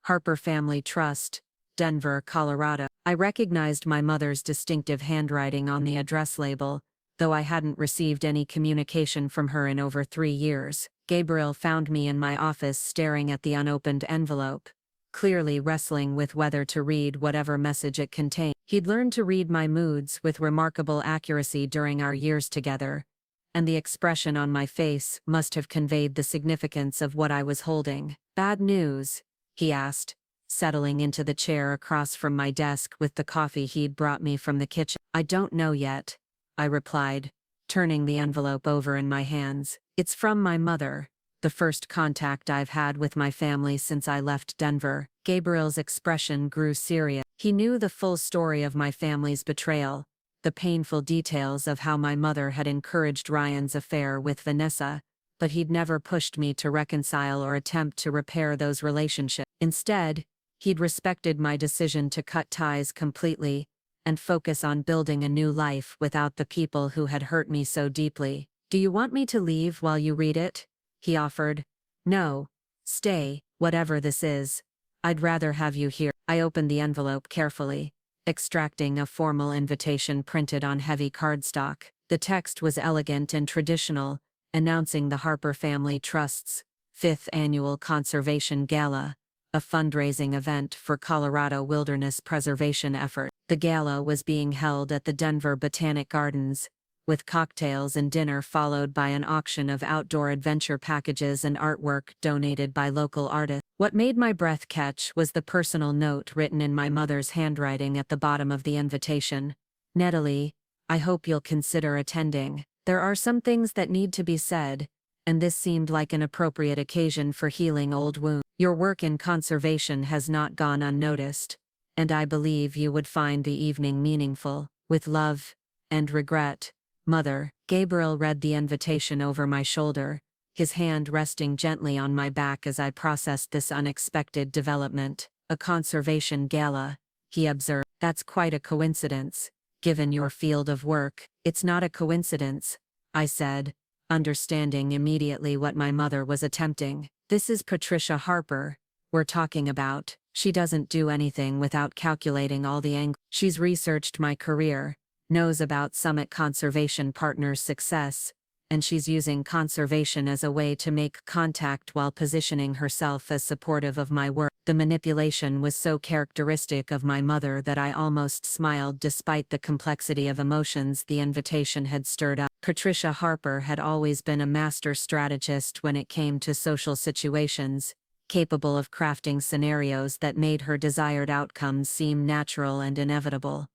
Harper Family Trust, Denver, Colorado. I recognized my mother's distinctive handwriting on the address label, though I hadn't received any communication from her in over 3 years. Gabriel found me in my office staring at the unopened envelope, clearly wrestling with whether to read whatever message it contained. He'd learned to read my moods with remarkable accuracy during our years together, and the expression on my face must have conveyed the significance of what I was holding. "Bad news?" he asked, settling into the chair across from my desk with the coffee he'd brought me from the kitchen. "I don't know yet," I replied, turning the envelope over in my hands. "It's from my mother, the first contact I've had with my family since I left Denver." Gabriel's expression grew serious. He knew the full story of my family's betrayal, the painful details of how my mother had encouraged Ryan's affair with Vanessa, but he'd never pushed me to reconcile or attempt to repair those relationships. Instead, he'd respected my decision to cut ties completely and focus on building a new life without the people who had hurt me so deeply. "Do you want me to leave while you read it?" he offered. "No. Stay, whatever this is," I'd rather have you here. I opened the envelope carefully, extracting a formal invitation printed on heavy cardstock. The text was elegant and traditional, announcing the Harper Family Trust's 5th Annual Conservation Gala, a fundraising event for Colorado wilderness preservation effort. The gala was being held at the Denver Botanic Gardens, with cocktails and dinner followed by an auction of outdoor adventure packages and artwork donated by local artists. What made my breath catch was the personal note written in my mother's handwriting at the bottom of the invitation. Natalie, I hope you'll consider attending. There are some things that need to be said, and this seemed like an appropriate occasion for healing old wounds. Your work in conservation has not gone unnoticed, and I believe you would find the evening meaningful. With love and regret, Mother. Gabriel read the invitation over my shoulder, his hand resting gently on my back as I processed this unexpected development. A conservation gala, he observed. That's quite a coincidence, given your field of work. It's not a coincidence, I said, understanding immediately what my mother was attempting. This is Patricia Harper we're talking about. She doesn't do anything without calculating all the angles. She's researched my career, knows about Summit Conservation Partners' success, and she's using conservation as a way to make contact while positioning herself as supportive of my work. The manipulation was so characteristic of my mother that I almost smiled despite the complexity of emotions the invitation had stirred up. Patricia Harper had always been a master strategist when it came to social situations, capable of crafting scenarios that made her desired outcomes seem natural and inevitable.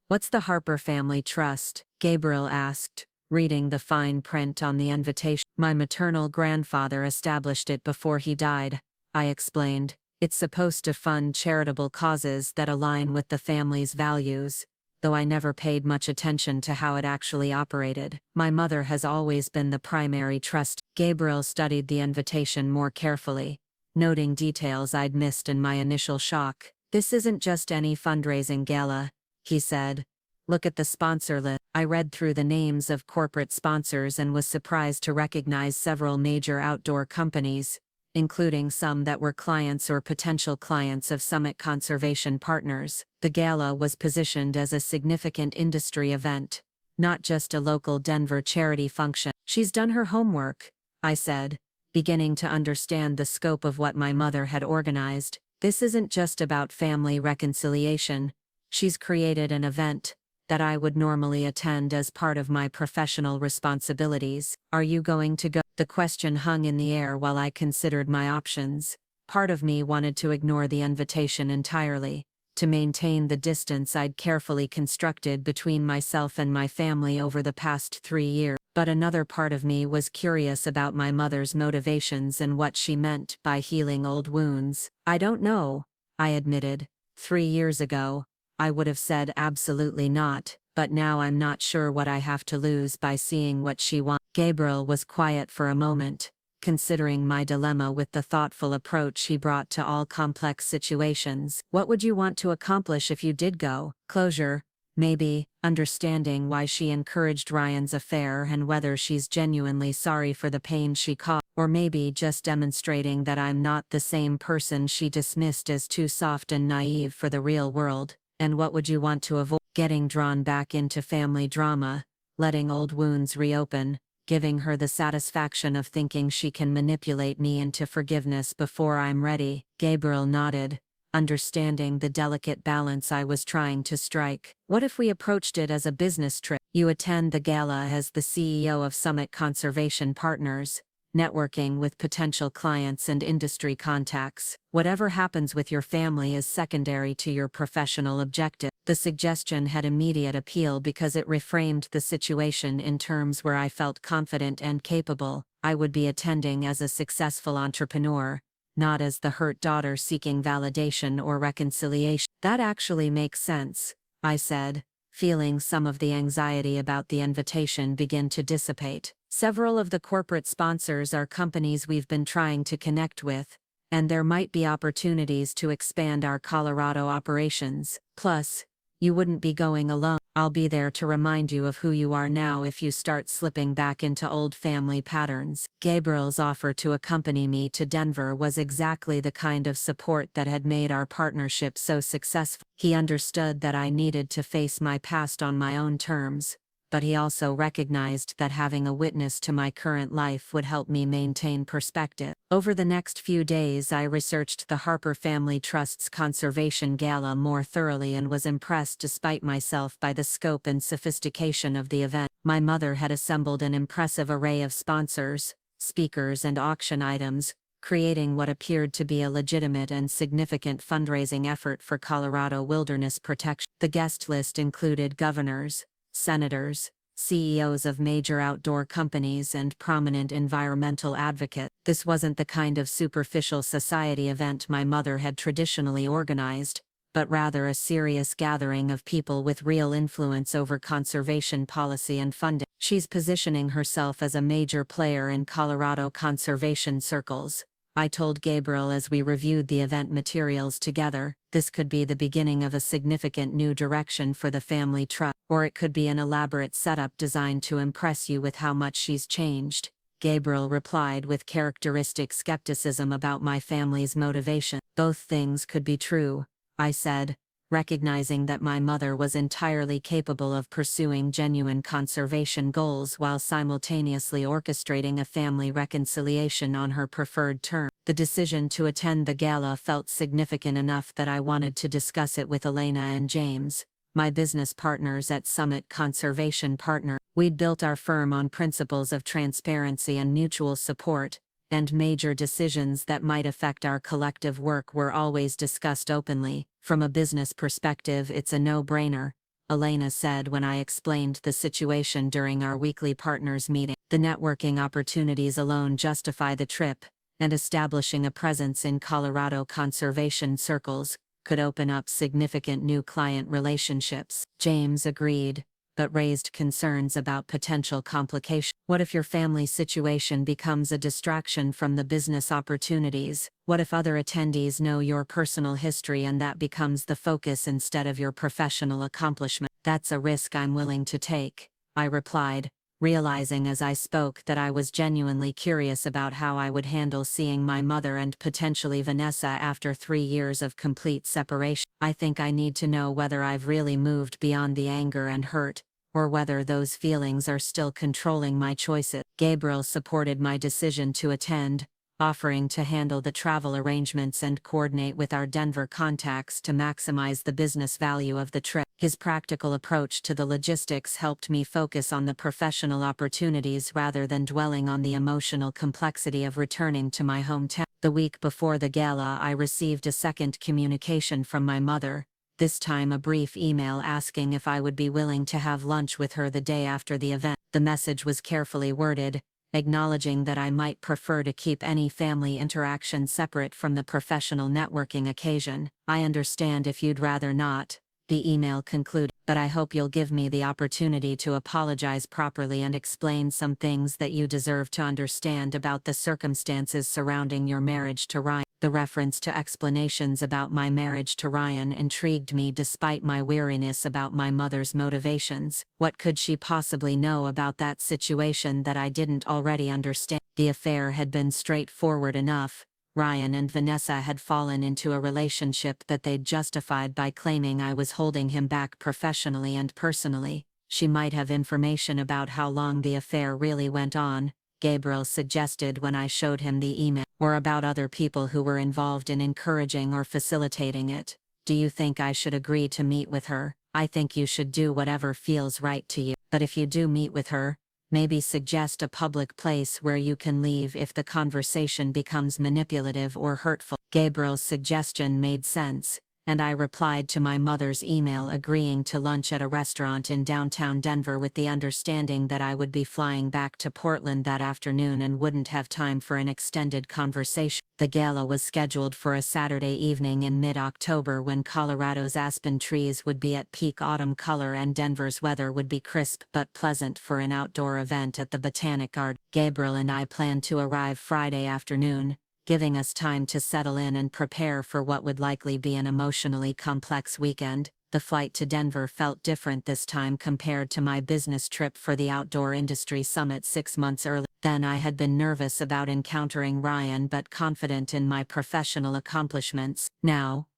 What's the Harper Family Trust? Gabriel asked, reading the fine print on the invitation. My maternal grandfather established it before he died, I explained. It's supposed to fund charitable causes that align with the family's values, though I never paid much attention to how it actually operated. My mother has always been the primary trust. Gabriel studied the invitation more carefully, noting details I'd missed in my initial shock. This isn't just any fundraising gala, he said. Look at the sponsor list. I read through the names of corporate sponsors and was surprised to recognize several major outdoor companies, including some that were clients or potential clients of Summit Conservation Partners. The gala was positioned as a significant industry event, not just a local Denver charity function. She's done her homework, I said, beginning to understand the scope of what my mother had organized. This isn't just about family reconciliation. She's created an event that I would normally attend as part of my professional responsibilities. Are you going to go? The question hung in the air while I considered my options. Part of me wanted to ignore the invitation entirely, to maintain the distance I'd carefully constructed between myself and my family over the past 3 years. But another part of me was curious about my mother's motivations and what she meant by healing old wounds. I don't know, I admitted. 3 years ago, I would have said absolutely not, but now I'm not sure what I have to lose by seeing what she wants. Gabriel was quiet for a moment, considering my dilemma with the thoughtful approach he brought to all complex situations. What would you want to accomplish if you did go? Closure, maybe, understanding why she encouraged Ryan's affair and whether she's genuinely sorry for the pain she caused, or maybe just demonstrating that I'm not the same person she dismissed as too soft and naive for the real world. And what would you want to avoid? Getting drawn back into family drama, letting old wounds reopen, giving her the satisfaction of thinking she can manipulate me into forgiveness before I'm ready. Gabriel nodded, understanding the delicate balance I was trying to strike. What if we approached it as a business trip? You attend the gala as the CEO of Summit Conservation Partners, networking with potential clients and industry contacts. Whatever happens with your family is secondary to your professional objective. The suggestion had immediate appeal because it reframed the situation in terms where I felt confident and capable. I would be attending as a successful entrepreneur, not as the hurt daughter seeking validation or reconciliation. That actually makes sense, I said, feeling some of the anxiety about the invitation begin to dissipate. Several of the corporate sponsors are companies we've been trying to connect with, and there might be opportunities to expand our Colorado operations. Plus, You wouldn't be going alone. I'll be there to remind you of who you are now if you start slipping back into old family patterns. Gabriel's offer to accompany me to Denver was exactly the kind of support that had made our partnership so successful. He understood that I needed to face my past on my own terms, but he also recognized that having a witness to my current life would help me maintain perspective. Over the next few days, I researched the Harper Family Trust's Conservation Gala more thoroughly and was impressed despite myself by the scope and sophistication of the event. My mother had assembled an impressive array of sponsors, speakers, and auction items, creating what appeared to be a legitimate and significant fundraising effort for Colorado wilderness protection. The guest list included governors, senators, CEOs of major outdoor companies, and prominent environmental advocates. This wasn't the kind of superficial society event my mother had traditionally organized, but rather a serious gathering of people with real influence over conservation policy and funding. She's positioning herself as a major player in Colorado conservation circles, I told Gabriel as we reviewed the event materials together. This could be the beginning of a significant new direction for the family trust, or it could be an elaborate setup designed to impress you with how much she's changed. Gabriel replied with characteristic skepticism about my family's motivation. Both things could be true, I said, recognizing that my mother was entirely capable of pursuing genuine conservation goals while simultaneously orchestrating a family reconciliation on her preferred terms. The decision to attend the gala felt significant enough that I wanted to discuss it with Elena and James, my business partners at Summit Conservation Partner. We'd built our firm on principles of transparency and mutual support, and major decisions that might affect our collective work were always discussed openly. From a business perspective, it's a no-brainer, Elena said when I explained the situation during our weekly partners meeting. The networking opportunities alone justify the trip, and establishing a presence in Colorado conservation circles could open up significant new client relationships. James agreed, but raised concerns about potential complications. What if your family situation becomes a distraction from the business opportunities? What if other attendees know your personal history and that becomes the focus instead of your professional accomplishment? That's a risk I'm willing to take, I replied, realizing as I spoke that I was genuinely curious about how I would handle seeing my mother and potentially Vanessa after 3 years of complete separation. I think I need to know whether I've really moved beyond the anger and hurt, or whether those feelings are still controlling my choices. Gabriel supported my decision to attend, offering to handle the travel arrangements and coordinate with our Denver contacts to maximize the business value of the trip. His practical approach to the logistics helped me focus on the professional opportunities rather than dwelling on the emotional complexity of returning to my hometown. The week before the gala, I received a second communication from my mother, this time a brief email asking if I would be willing to have lunch with her the day after the event. The message was carefully worded, acknowledging that I might prefer to keep any family interaction separate from the professional networking occasion. I understand if you'd rather not, the email concluded, but I hope you'll give me the opportunity to apologize properly and explain some things that you deserve to understand about the circumstances surrounding your marriage to Ryan. The reference to explanations about my marriage to Ryan intrigued me despite my weariness about my mother's motivations. What could she possibly know about that situation that I didn't already understand? The affair had been straightforward enough. Ryan and Vanessa had fallen into a relationship that they'd justified by claiming I was holding him back professionally and personally. She might have information about how long the affair really went on, Gabriel suggested when I showed him the email, or about other people who were involved in encouraging or facilitating it. Do you think I should agree to meet with her? I think you should do whatever feels right to you. But if you do meet with her, maybe suggest a public place where you can leave if the conversation becomes manipulative or hurtful. Gabriel's suggestion made sense, and I replied to my mother's email agreeing to lunch at a restaurant in downtown Denver with the understanding that I would be flying back to Portland that afternoon and wouldn't have time for an extended conversation. The gala was scheduled for a Saturday evening in mid-October when Colorado's aspen trees would be at peak autumn color and Denver's weather would be crisp but pleasant for an outdoor event at the Botanic Garden. Gabriel and I planned to arrive Friday afternoon, giving us time to settle in and prepare for what would likely be an emotionally complex weekend. The flight to Denver felt different this time compared to my business trip for the Outdoor Industry Summit 6 months earlier. Then I had been nervous about encountering Ryan but confident in my professional accomplishments. Now,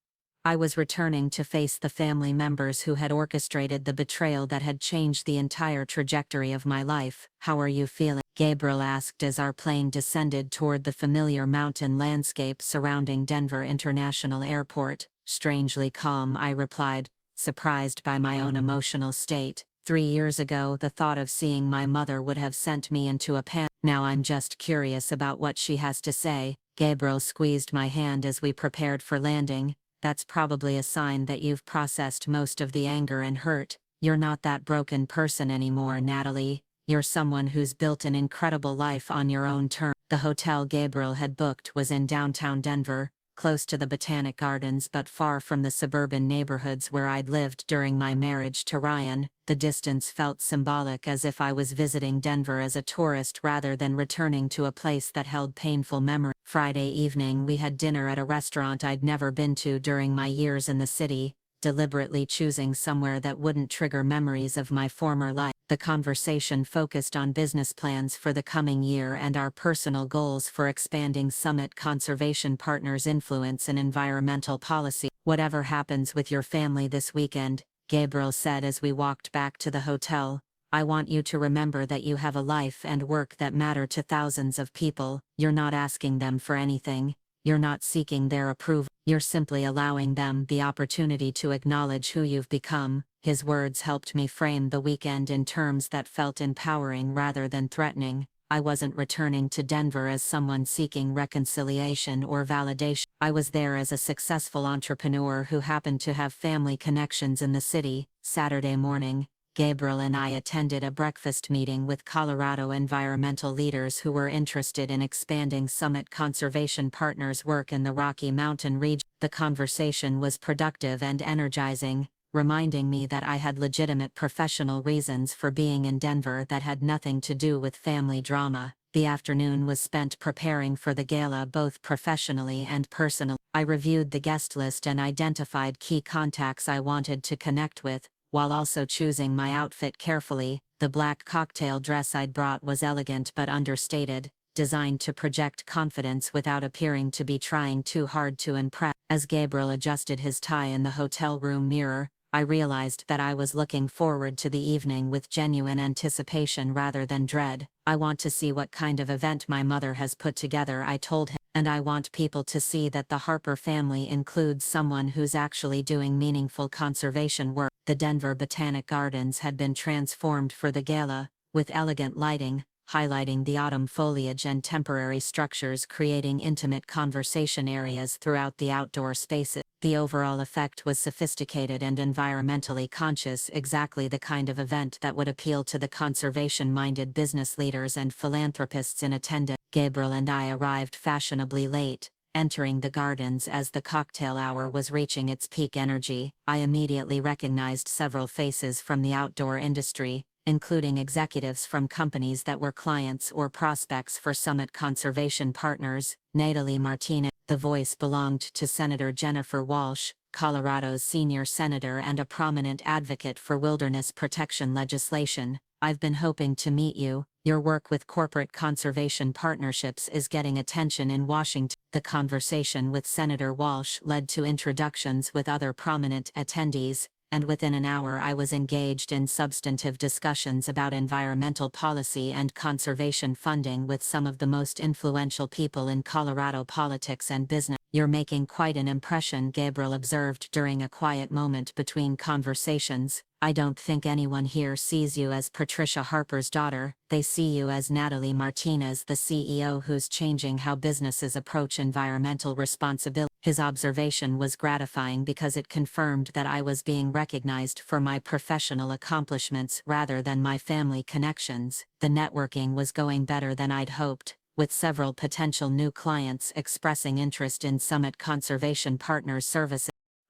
I was returning to face the family members who had orchestrated the betrayal that had changed the entire trajectory of my life. "How are you feeling?" Gabriel asked as our plane descended toward the familiar mountain landscape surrounding Denver International Airport. "Strangely calm," I replied, surprised by my own emotional state. 3 years ago, the thought of seeing my mother would have sent me into a panic. Now I'm just curious about what she has to say. Gabriel squeezed my hand as we prepared for landing. "That's probably a sign that you've processed most of the anger and hurt. You're not that broken person anymore, Natalie. You're someone who's built an incredible life on your own terms." The hotel Gabriel had booked was in downtown Denver, close to the Botanic Gardens but far from the suburban neighborhoods where I'd lived during my marriage to Ryan. The distance felt symbolic, as if I was visiting Denver as a tourist rather than returning to a place that held painful memories. Friday evening, we had dinner at a restaurant I'd never been to during my years in the city, deliberately choosing somewhere that wouldn't trigger memories of my former life. The conversation focused on business plans for the coming year and our personal goals for expanding Summit Conservation Partners' influence in environmental policy. "Whatever happens with your family this weekend," Gabriel said as we walked back to the hotel, "I want you to remember that you have a life and work that matter to thousands of people. You're not asking them for anything. You're not seeking their approval. You're simply allowing them the opportunity to acknowledge who you've become." His words helped me frame the weekend in terms that felt empowering rather than threatening. I wasn't returning to Denver as someone seeking reconciliation or validation. I was there as a successful entrepreneur who happened to have family connections in the city. Saturday morning, Gabriel and I attended a breakfast meeting with Colorado environmental leaders who were interested in expanding Summit Conservation Partners' work in the Rocky Mountain region. The conversation was productive and energizing, reminding me that I had legitimate professional reasons for being in Denver that had nothing to do with family drama. The afternoon was spent preparing for the gala both professionally and personally. I reviewed the guest list and identified key contacts I wanted to connect with, while also choosing my outfit carefully. The black cocktail dress I'd brought was elegant but understated, designed to project confidence without appearing to be trying too hard to impress. As Gabriel adjusted his tie in the hotel room mirror, I realized that I was looking forward to the evening with genuine anticipation rather than dread. "I want to see what kind of event my mother has put together," I told him, "and I want people to see that the Harper family includes someone who's actually doing meaningful conservation work." The Denver Botanic Gardens had been transformed for the gala, with elegant lighting, highlighting the autumn foliage and temporary structures creating intimate conversation areas throughout the outdoor spaces. The overall effect was sophisticated and environmentally conscious, exactly the kind of event that would appeal to the conservation-minded business leaders and philanthropists in attendance. Gabriel and I arrived fashionably late, entering the gardens as the cocktail hour was reaching its peak energy. I immediately recognized several faces from the outdoor industry, including executives from companies that were clients or prospects for Summit Conservation Partners. Natalie Martinez, the voice, belonged to Senator Jennifer Walsh, Colorado's senior senator and a prominent advocate for wilderness protection legislation. "I've been hoping to meet you. Your work with corporate conservation partnerships is getting attention in Washington." The conversation with Senator Walsh led to introductions with other prominent attendees, and within an hour I was engaged in substantive discussions about environmental policy and conservation funding with some of the most influential people in Colorado politics and business. "You're making quite an impression," Gabriel observed during a quiet moment between conversations. "I don't think anyone here sees you as Patricia Harper's daughter. They see you as Natalie Martinez, the CEO who's changing how businesses approach environmental responsibility." His observation was gratifying because it confirmed that I was being recognized for my professional accomplishments rather than my family connections. The networking was going better than I'd hoped, with several potential new clients expressing interest in Summit Conservation Partners services.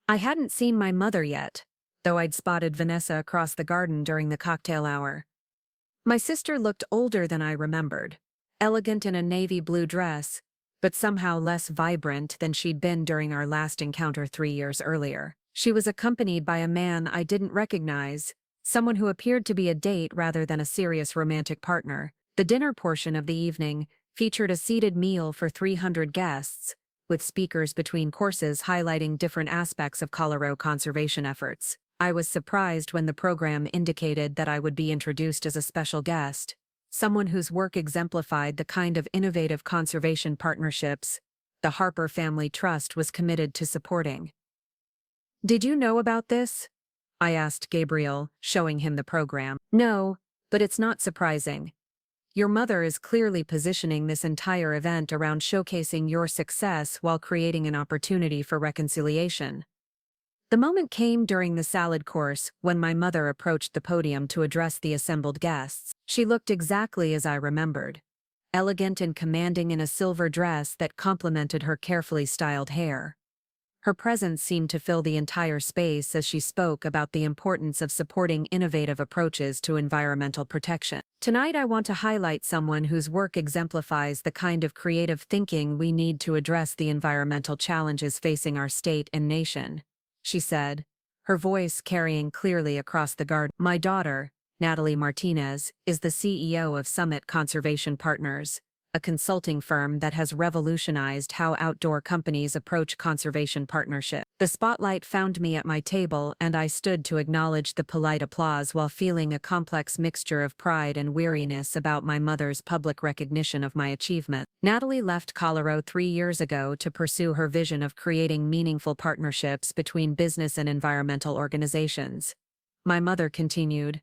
I hadn't seen my mother yet, though I'd spotted Vanessa across the garden during the cocktail hour. My sister looked older than I remembered, elegant in a navy blue dress, but somehow less vibrant than she'd been during our last encounter 3 years earlier. She was accompanied by a man I didn't recognize, someone who appeared to be a date rather than a serious romantic partner. The dinner portion of the evening featured a seated meal for 300 guests, with speakers between courses highlighting different aspects of Colorado conservation efforts. I was surprised when the program indicated that I would be introduced as a special guest, someone whose work exemplified the kind of innovative conservation partnerships the Harper Family Trust was committed to supporting. "Did you know about this?" I asked Gabriel, showing him the program. "No, but it's not surprising. Your mother is clearly positioning this entire event around showcasing your success while creating an opportunity for reconciliation." The moment came during the salad course when my mother approached the podium to address the assembled guests. She looked exactly as I remembered, elegant and commanding in a silver dress that complemented her carefully styled hair. Her presence seemed to fill the entire space as she spoke about the importance of supporting innovative approaches to environmental protection. "Tonight I want to highlight someone whose work exemplifies the kind of creative thinking we need to address the environmental challenges facing our state and nation," she said, her voice carrying clearly across the garden. "My daughter, Natalie Martinez, is the CEO of Summit Conservation Partners, a consulting firm that has revolutionized how outdoor companies approach conservation partnership." The spotlight found me at my table and I stood to acknowledge the polite applause while feeling a complex mixture of pride and weariness about my mother's public recognition of my achievement. Natalie left Colorado 3 years ago to pursue her vision of creating meaningful partnerships between business and environmental organizations. My mother continued,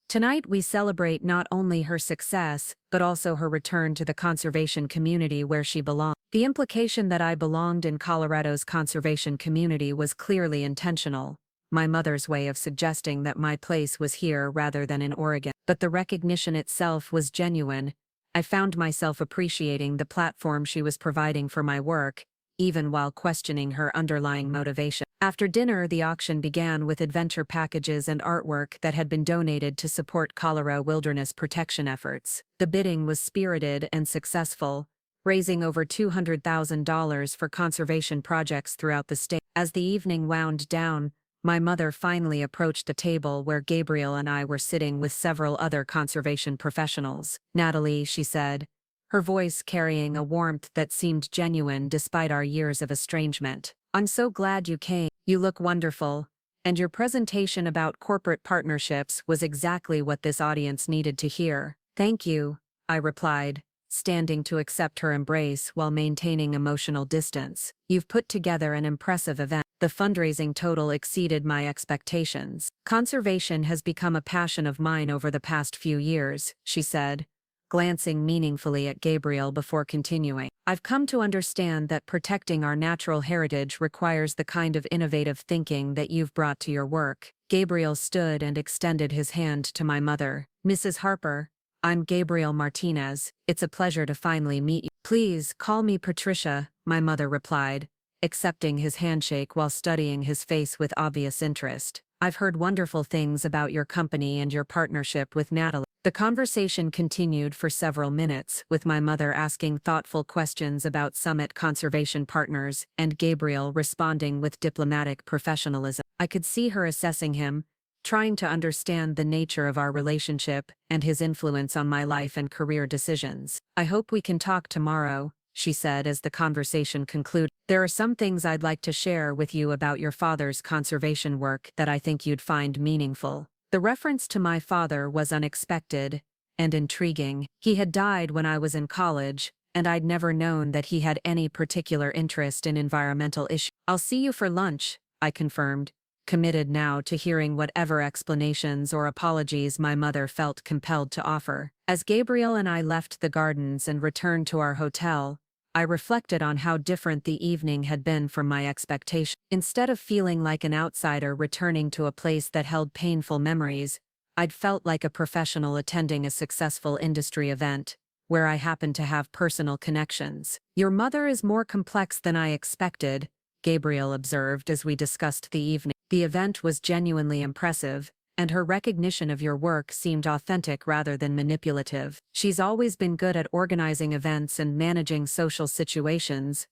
"Tonight we celebrate not only her success, but also her return to the conservation community where she belonged." The implication that I belonged in Colorado's conservation community was clearly intentional, my mother's way of suggesting that my place was here rather than in Oregon. But the recognition itself was genuine. I found myself appreciating the platform she was providing for my work, even while questioning her underlying motivation. After dinner, the auction began with adventure packages and artwork that had been donated to support Colorado wilderness protection efforts. The bidding was spirited and successful, raising over $200,000 for conservation projects throughout the state. As the evening wound down, my mother finally approached the table where Gabriel and I were sitting with several other conservation professionals. "Natalie," she said, her voice carrying a warmth that seemed genuine despite our years of estrangement, "I'm so glad you came. You look wonderful, and your presentation about corporate partnerships was exactly what this audience needed to hear." "Thank you," I replied, standing to accept her embrace while maintaining emotional distance. "You've put together an impressive event." The fundraising total exceeded my expectations. "Conservation has become a passion of mine over the past few years," she said, glancing meaningfully at Gabriel before continuing. "I've come to understand that protecting our natural heritage requires the kind of innovative thinking that you've brought to your work." Gabriel stood and extended his hand to my mother. "Mrs. Harper, I'm Gabriel Martinez. It's a pleasure to finally meet you." "Please call me Patricia," my mother replied, accepting his handshake while studying his face with obvious interest. "I've heard wonderful things about your company and your partnership with Natalie." The conversation continued for several minutes, with my mother asking thoughtful questions about Summit Conservation Partners and Gabriel responding with diplomatic professionalism. I could see her assessing him, trying to understand the nature of our relationship and his influence on my life and career decisions. "I hope we can talk tomorrow," she said as the conversation concluded. "There are some things I'd like to share with you about your father's conservation work that I think you'd find meaningful." The reference to my father was unexpected and intriguing. He had died when I was in college, and I'd never known that he had any particular interest in environmental issues. "I'll see you for lunch," I confirmed, committed now to hearing whatever explanations or apologies my mother felt compelled to offer. As Gabriel and I left the gardens and returned to our hotel, I reflected on how different the evening had been from my expectations. Instead of feeling like an outsider returning to a place that held painful memories, I'd felt like a professional attending a successful industry event, where I happened to have personal connections. "Your mother is more complex than I expected," Gabriel observed as we discussed the evening. "The event was genuinely impressive, and her recognition of your work seemed authentic rather than manipulative. She's always been good at organizing events and managing social situations."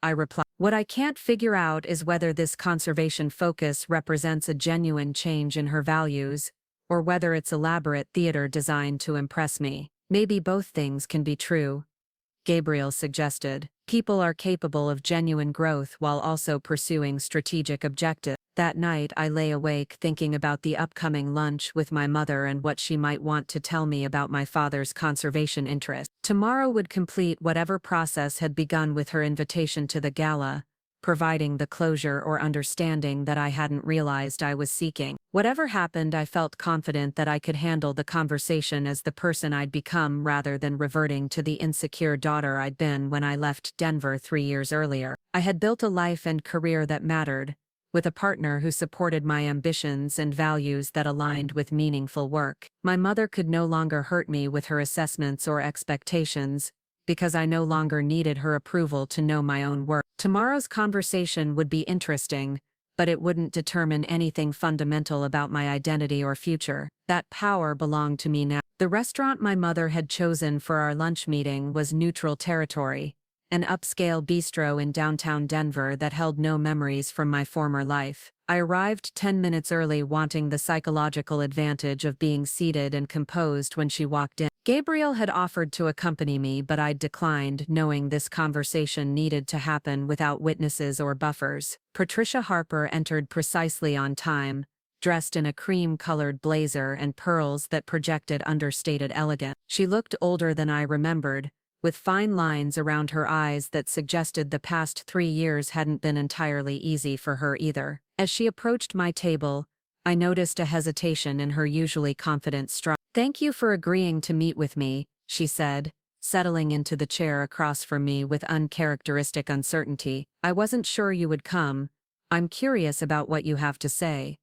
I replied. What I can't figure out is whether this conservation focus represents a genuine change in her values, or whether it's elaborate theater designed to impress me. Maybe both things can be true, Gabriel suggested. People are capable of genuine growth while also pursuing strategic objectives. That night I lay awake thinking about the upcoming lunch with my mother and what she might want to tell me about my father's conservation interests. Tomorrow would complete whatever process had begun with her invitation to the gala, providing the closure or understanding that I hadn't realized I was seeking. Whatever happened, I felt confident that I could handle the conversation as the person I'd become rather than reverting to the insecure daughter I'd been when I left Denver 3 years earlier. I had built a life and career that mattered, with a partner who supported my ambitions and values that aligned with meaningful work. My mother could no longer hurt me with her assessments or expectations, because I no longer needed her approval to know my own worth. Tomorrow's conversation would be interesting, but it wouldn't determine anything fundamental about my identity or future. That power belonged to me now. The restaurant my mother had chosen for our lunch meeting was neutral territory, an upscale bistro in downtown Denver that held no memories from my former life. I arrived 10 minutes early, wanting the psychological advantage of being seated and composed when she walked in. Gabriel had offered to accompany me, but I'd declined, knowing this conversation needed to happen without witnesses or buffers. Patricia Harper entered precisely on time, dressed in a cream-colored blazer and pearls that projected understated elegance. She looked older than I remembered, with fine lines around her eyes that suggested the past 3 years hadn't been entirely easy for her either. As she approached my table, I noticed a hesitation in her usually confident stride. "Thank you for agreeing to meet with me," she said, settling into the chair across from me with uncharacteristic uncertainty. "I wasn't sure you would come. I'm curious about what you have to say,"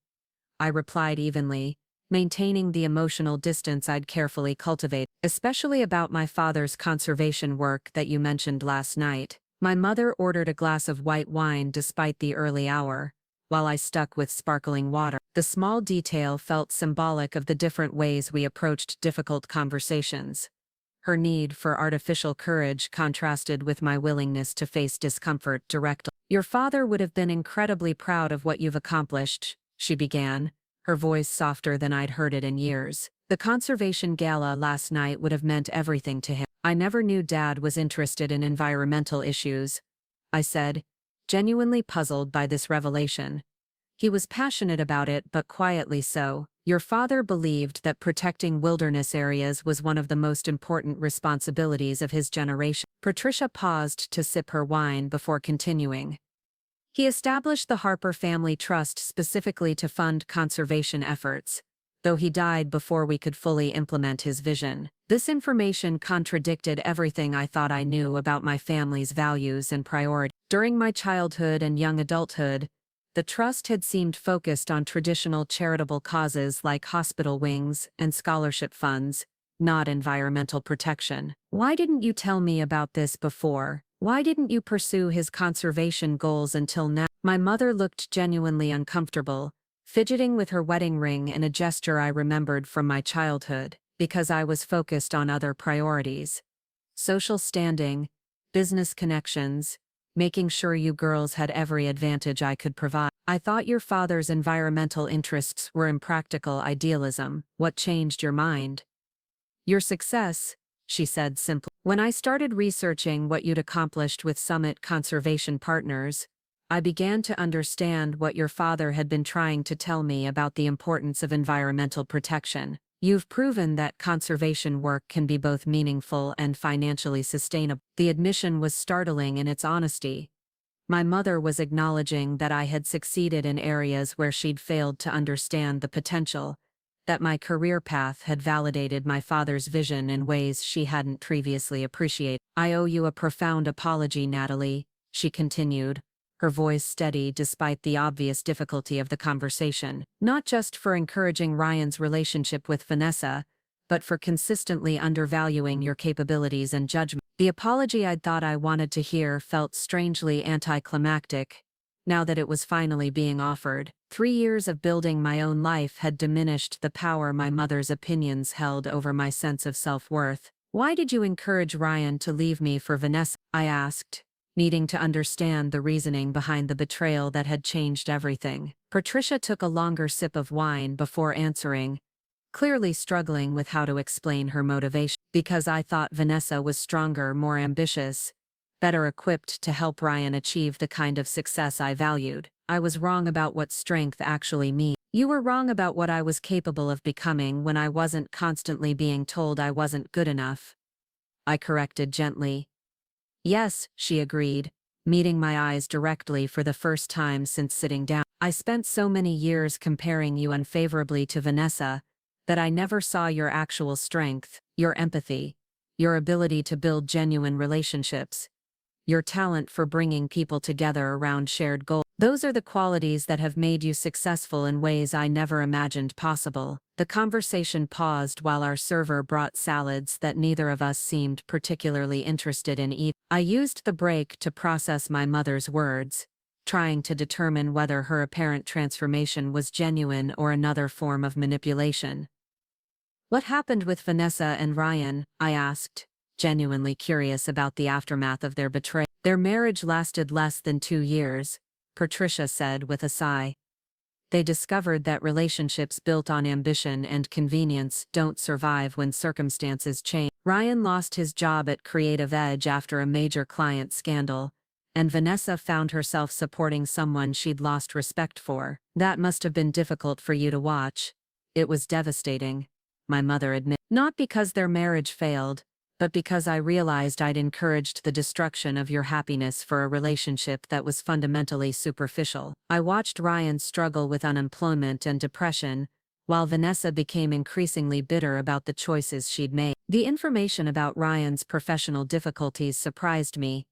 I replied evenly, maintaining the emotional distance I'd carefully cultivated. "Especially about my father's conservation work that you mentioned last night." My mother ordered a glass of white wine despite the early hour, while I stuck with sparkling water. The small detail felt symbolic of the different ways we approached difficult conversations. Her need for artificial courage contrasted with my willingness to face discomfort directly. "Your father would have been incredibly proud of what you've accomplished," she began, her voice softer than I'd heard it in years. "The conservation gala last night would have meant everything to him." "I never knew Dad was interested in environmental issues," I said, genuinely puzzled by this revelation. "He was passionate about it, but quietly so. Your father believed that protecting wilderness areas was one of the most important responsibilities of his generation." Patricia paused to sip her wine before continuing. "He established the Harper Family Trust specifically to fund conservation efforts, though he died before we could fully implement his vision." This information contradicted everything I thought I knew about my family's values and priorities. During my childhood and young adulthood, the trust had seemed focused on traditional charitable causes like hospital wings and scholarship funds, not environmental protection. "Why didn't you tell me about this before? Why didn't you pursue his conservation goals until now?" My mother looked genuinely uncomfortable, fidgeting with her wedding ring in a gesture I remembered from my childhood. "Because I was focused on other priorities. Social standing, business connections, making sure you girls had every advantage I could provide. I thought your father's environmental interests were impractical idealism. What changed your mind?" "Your success," she said simply. "When I started researching what you'd accomplished with Summit Conservation Partners, I began to understand what your father had been trying to tell me about the importance of environmental protection. You've proven that conservation work can be both meaningful and financially sustainable." The admission was startling in its honesty. My mother was acknowledging that I had succeeded in areas where she'd failed to understand the potential, that my career path had validated my father's vision in ways she hadn't previously appreciated. "I owe you a profound apology, Natalie," she continued, her voice steady despite the obvious difficulty of the conversation. "Not just for encouraging Ryan's relationship with Vanessa, but for consistently undervaluing your capabilities and judgment." The apology I'd thought I wanted to hear felt strangely anticlimactic, now that it was finally being offered. 3 years of building my own life had diminished the power my mother's opinions held over my sense of self-worth. "Why did you encourage Ryan to leave me for Vanessa?" I asked, needing to understand the reasoning behind the betrayal that had changed everything. Patricia took a longer sip of wine before answering, clearly struggling with how to explain her motivation. Because I thought Vanessa was stronger, more ambitious, better equipped to help Ryan achieve the kind of success I valued. I was wrong about what strength actually means. You were wrong about what I was capable of becoming when I wasn't constantly being told I wasn't good enough. I corrected gently. Yes, she agreed, meeting my eyes directly for the first time since sitting down. I spent so many years comparing you unfavorably to Vanessa that I never saw your actual strength, your empathy, your ability to build genuine relationships, your talent for bringing people together around shared goals. Those are the qualities that have made you successful in ways I never imagined possible. The conversation paused while our server brought salads that neither of us seemed particularly interested in eating. I used the break to process my mother's words, trying to determine whether her apparent transformation was genuine or another form of manipulation. What happened with Vanessa and Ryan? I asked, genuinely curious about the aftermath of their betrayal. Their marriage lasted less than 2 years, Patricia said with a sigh. They discovered that relationships built on ambition and convenience don't survive when circumstances change. Ryan lost his job at Creative Edge after a major client scandal, and Vanessa found herself supporting someone she'd lost respect for. That must have been difficult for you to watch. It was devastating, my mother admitted. Not because their marriage failed, but because I realized I'd encouraged the destruction of your happiness for a relationship that was fundamentally superficial. I watched Ryan struggle with unemployment and depression, while Vanessa became increasingly bitter about the choices she'd made. The information about Ryan's professional difficulties surprised me,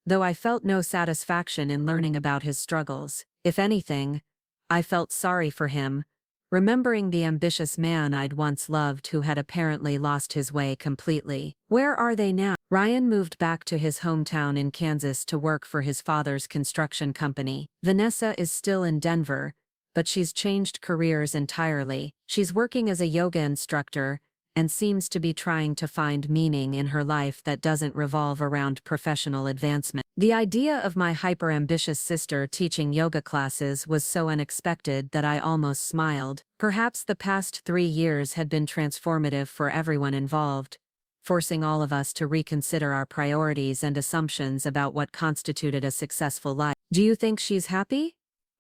though I felt no satisfaction in learning about his struggles. If anything, I felt sorry for him, remembering the ambitious man I'd once loved who had apparently lost his way completely. Where are they now? Ryan moved back to his hometown in Kansas to work for his father's construction company. Vanessa is still in Denver, but she's changed careers entirely. She's working as a yoga instructor and seems to be trying to find meaning in her life that doesn't revolve around professional advancement. The idea of my hyper-ambitious sister teaching yoga classes was so unexpected that I almost smiled. Perhaps the past 3 years had been transformative for everyone involved, forcing all of us to reconsider our priorities and assumptions about what constituted a successful life. Do you think she's happy?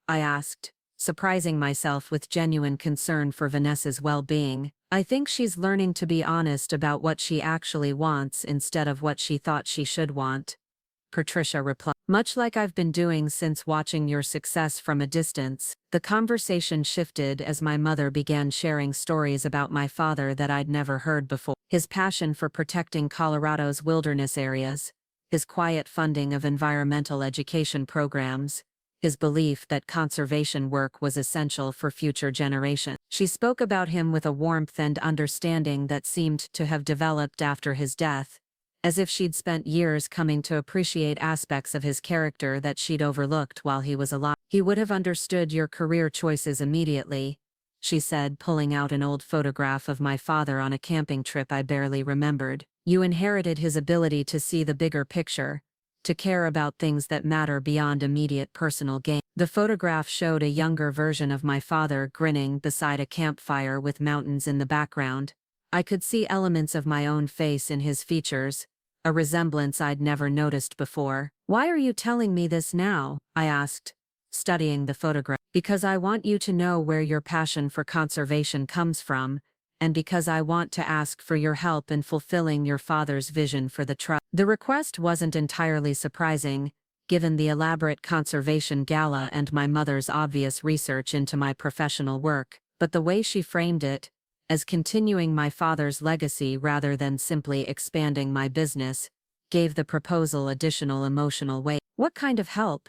I asked, surprising myself with genuine concern for Vanessa's well-being. I think she's learning to be honest about what she actually wants instead of what she thought she should want, Patricia replied. Much like I've been doing since watching your success from a distance. The conversation shifted as my mother began sharing stories about my father that I'd never heard before. His passion for protecting Colorado's wilderness areas, his quiet funding of environmental education programs, his belief that conservation work was essential for future generations. She spoke about him with a warmth and understanding that seemed to have developed after his death, as if she'd spent years coming to appreciate aspects of his character that she'd overlooked while he was alive. He would have understood your career choices immediately, she said, pulling out an old photograph of my father on a camping trip I barely remembered. You inherited his ability to see the bigger picture, to care about things that matter beyond immediate personal gain. The photograph showed a younger version of my father grinning beside a campfire with mountains in the background. I could see elements of my own face in his features, a resemblance I'd never noticed before. Why are you telling me this now? I asked, studying the photograph. Because I want you to know where your passion for conservation comes from, and because I want to ask for your help in fulfilling your father's vision for the trust. The request wasn't entirely surprising, given the elaborate conservation gala and my mother's obvious research into my professional work, but the way she framed it, as continuing my father's legacy rather than simply expanding my business, gave the proposal additional emotional weight. What kind of help?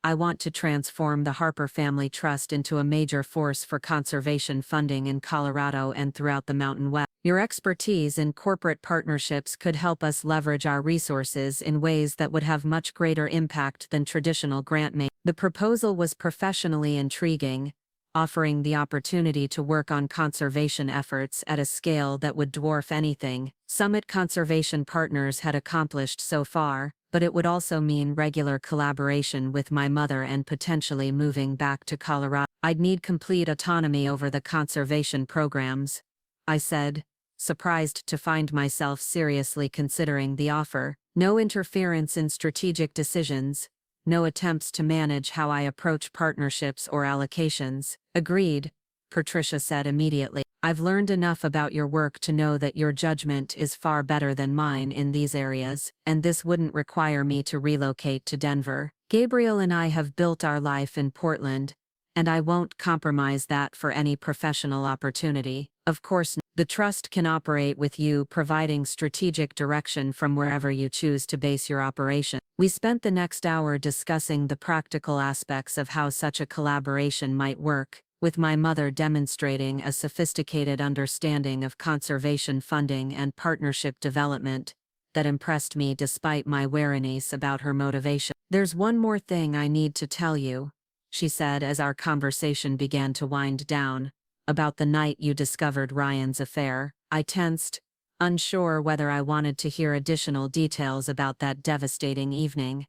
I want to transform the Harper Family Trust into a major force for conservation funding in Colorado and throughout the Mountain West. Your expertise in corporate partnerships could help us leverage our resources in ways that would have much greater impact than traditional grant making. The proposal was professionally intriguing, offering the opportunity to work on conservation efforts at a scale that would dwarf anything Summit Conservation Partners had accomplished so far, but it would also mean regular collaboration with my mother and potentially moving back to Colorado. I'd need complete autonomy over the conservation programs, I said, surprised to find myself seriously considering the offer. No interference in strategic decisions, no attempts to manage how I approach partnerships or allocations. Agreed, Patricia said immediately. I've learned enough about your work to know that your judgment is far better than mine in these areas, and this wouldn't require me to relocate to Denver. Gabriel and I have built our life in Portland, and I won't compromise that for any professional opportunity. Of course, the trust can operate with you providing strategic direction from wherever you choose to base your operation. We spent the next hour discussing the practical aspects of how such a collaboration might work, with my mother demonstrating a sophisticated understanding of conservation funding and partnership development that impressed me despite my wariness about her motivation. There's one more thing I need to tell you, she said as our conversation began to wind down, about the night you discovered Ryan's affair. I tensed, unsure whether I wanted to hear additional details about that devastating evening.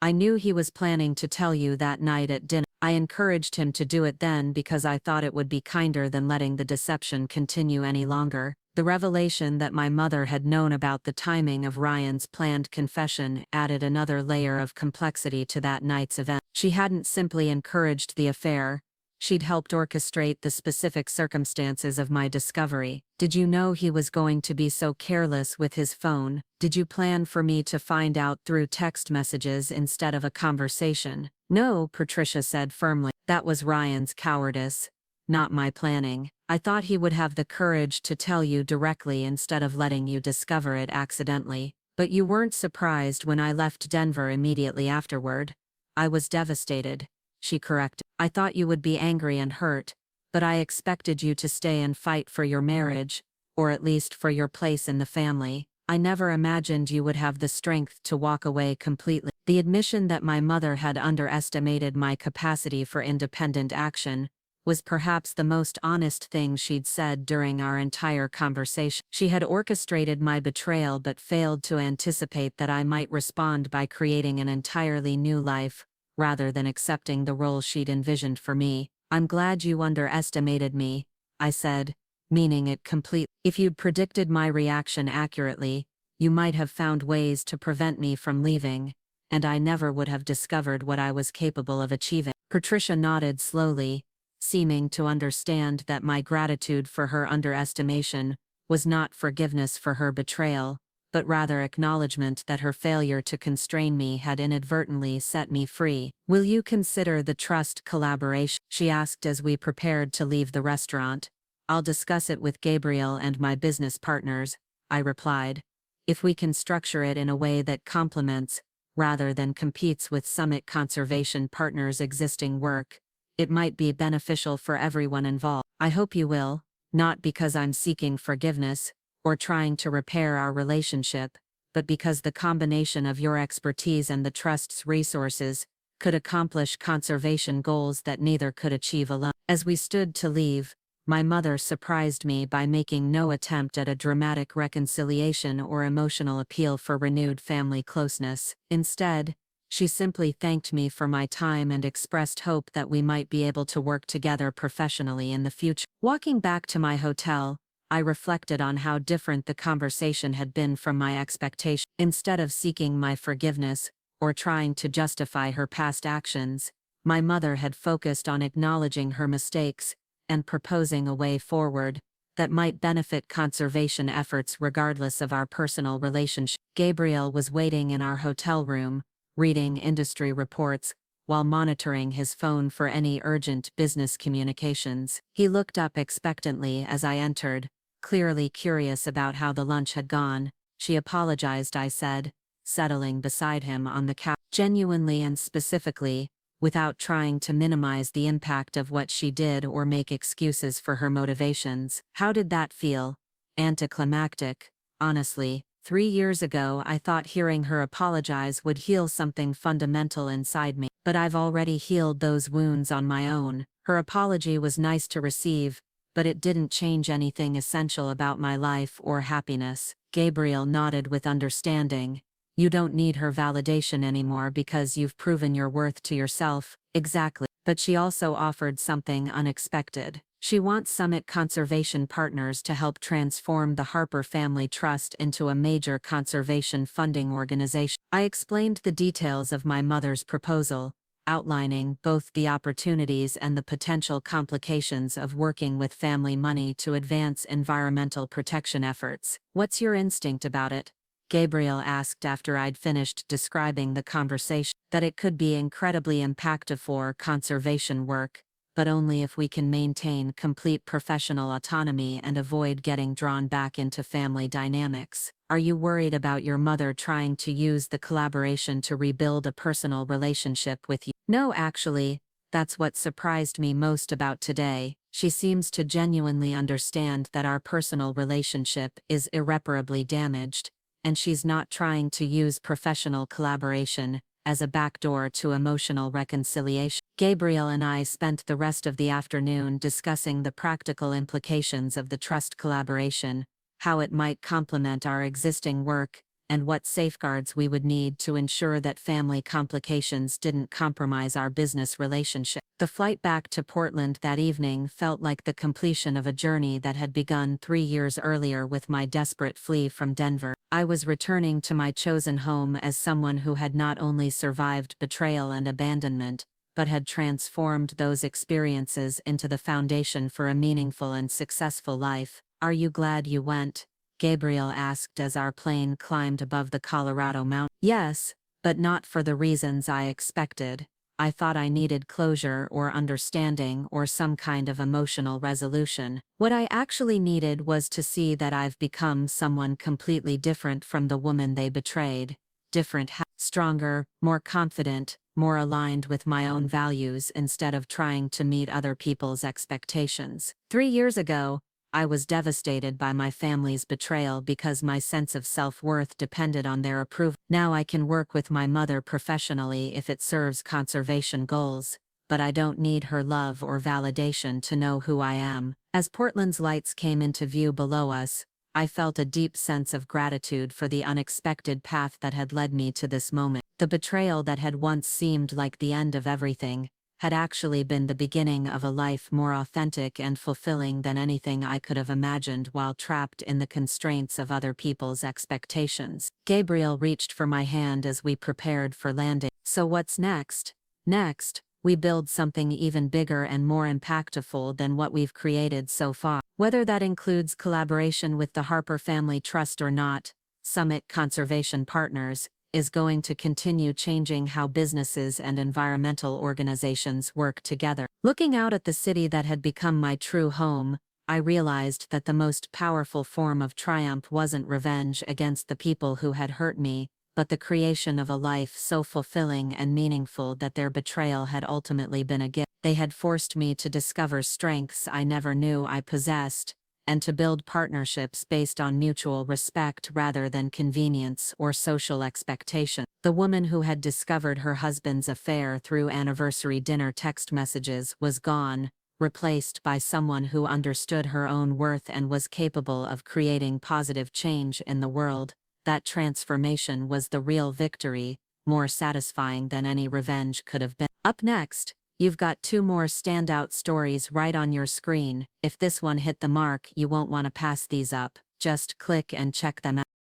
I knew he was planning to tell you that night at dinner. I encouraged him to do it then because I thought it would be kinder than letting the deception continue any longer. The revelation that my mother had known about the timing of Ryan's planned confession added another layer of complexity to that night's event. She hadn't simply encouraged the affair, she'd helped orchestrate the specific circumstances of my discovery. Did you know he was going to be so careless with his phone? Did you plan for me to find out through text messages instead of a conversation? No, Patricia said firmly. That was Ryan's cowardice, not my planning. I thought he would have the courage to tell you directly instead of letting you discover it accidentally. But you weren't surprised when I left Denver immediately afterward. I was devastated, she corrected. I thought you would be angry and hurt, but I expected you to stay and fight for your marriage, or at least for your place in the family. I never imagined you would have the strength to walk away completely. The admission that my mother had underestimated my capacity for independent action was perhaps the most honest thing she'd said during our entire conversation. She had orchestrated my betrayal but failed to anticipate that I might respond by creating an entirely new life, rather than accepting the role she'd envisioned for me. I'm glad you underestimated me, I said, meaning it completely. If you'd predicted my reaction accurately, you might have found ways to prevent me from leaving, and I never would have discovered what I was capable of achieving. Patricia nodded slowly, seeming to understand that my gratitude for her underestimation was not forgiveness for her betrayal, but rather acknowledgement that her failure to constrain me had inadvertently set me free. Will you consider the trust collaboration? She asked as we prepared to leave the restaurant. I'll discuss it with Gabriel and my business partners, I replied. If we can structure it in a way that complements, rather than competes with Summit Conservation Partners' existing work, it might be beneficial for everyone involved. I hope you will, not because I'm seeking forgiveness, or trying to repair our relationship, but because the combination of your expertise and the trust's resources could accomplish conservation goals that neither could achieve alone. As we stood to leave, my mother surprised me by making no attempt at a dramatic reconciliation or emotional appeal for renewed family closeness. Instead, she simply thanked me for my time and expressed hope that we might be able to work together professionally in the future. Walking back to my hotel, I reflected on how different the conversation had been from my expectation. Instead of seeking my forgiveness, or trying to justify her past actions, my mother had focused on acknowledging her mistakes, and proposing a way forward that might benefit conservation efforts regardless of our personal relationship. Gabriel was waiting in our hotel room, reading industry reports, while monitoring his phone for any urgent business communications. He looked up expectantly as I entered, clearly curious about how the lunch had gone. She apologized, I said, settling beside him on the couch. Genuinely and specifically, without trying to minimize the impact of what she did or make excuses for her motivations. How did that feel? Anticlimactic, honestly. 3 years ago I thought hearing her apologize would heal something fundamental inside me, but I've already healed those wounds on my own. Her apology was nice to receive, but it didn't change anything essential about my life or happiness. Gabriel nodded with understanding. You don't need her validation anymore because you've proven your worth to yourself. Exactly. But she also offered something unexpected. She wants Summit Conservation Partners to help transform the Harper Family Trust into a major conservation funding organization. I explained the details of my mother's proposal, outlining both the opportunities and the potential complications of working with family money to advance environmental protection efforts. What's your instinct about it? Gabriel asked after I'd finished describing the conversation. That it could be incredibly impactful for conservation work, but only if we can maintain complete professional autonomy and avoid getting drawn back into family dynamics. Are you worried about your mother trying to use the collaboration to rebuild a personal relationship with you? No, actually, that's what surprised me most about today. She seems to genuinely understand that our personal relationship is irreparably damaged, and she's not trying to use professional collaboration as a backdoor to emotional reconciliation. Gabriel and I spent the rest of the afternoon discussing the practical implications of the trust collaboration, how it might complement our existing work, and what safeguards we would need to ensure that family complications didn't compromise our business relationship. The flight back to Portland that evening felt like the completion of a journey that had begun 3 years earlier with my desperate flee from Denver. I was returning to my chosen home as someone who had not only survived betrayal and abandonment, but had transformed those experiences into the foundation for a meaningful and successful life. Are you glad you went? Gabriel asked as our plane climbed above the Colorado mountains. Yes, but not for the reasons I expected. I thought I needed closure or understanding or some kind of emotional resolution. What I actually needed was to see that I've become someone completely different from the woman they betrayed. Different, stronger, more confident, more aligned with my own values instead of trying to meet other people's expectations. 3 years ago, I was devastated by my family's betrayal because my sense of self-worth depended on their approval. Now I can work with my mother professionally if it serves conservation goals, but I don't need her love or validation to know who I am. As Portland's lights came into view below us, I felt a deep sense of gratitude for the unexpected path that had led me to this moment. The betrayal that had once seemed like the end of everything had actually been the beginning of a life more authentic and fulfilling than anything I could have imagined while trapped in the constraints of other people's expectations. Gabriel reached for my hand as we prepared for landing. So what's next? Next, we build something even bigger and more impactful than what we've created so far. Whether that includes collaboration with the Harper Family Trust or not, Summit Conservation Partners is going to continue changing how businesses and environmental organizations work together. Looking out at the city that had become my true home, I realized that the most powerful form of triumph wasn't revenge against the people who had hurt me, but the creation of a life so fulfilling and meaningful that their betrayal had ultimately been a gift. They had forced me to discover strengths I never knew I possessed, and to build partnerships based on mutual respect rather than convenience or social expectation. The woman who had discovered her husband's affair through anniversary dinner text messages was gone, replaced by someone who understood her own worth and was capable of creating positive change in the world. That transformation was the real victory, more satisfying than any revenge could have been. Up next, you've got 2 more standout stories right on your screen. If this one hit the mark, you won't want to pass these up. Just click and check them out.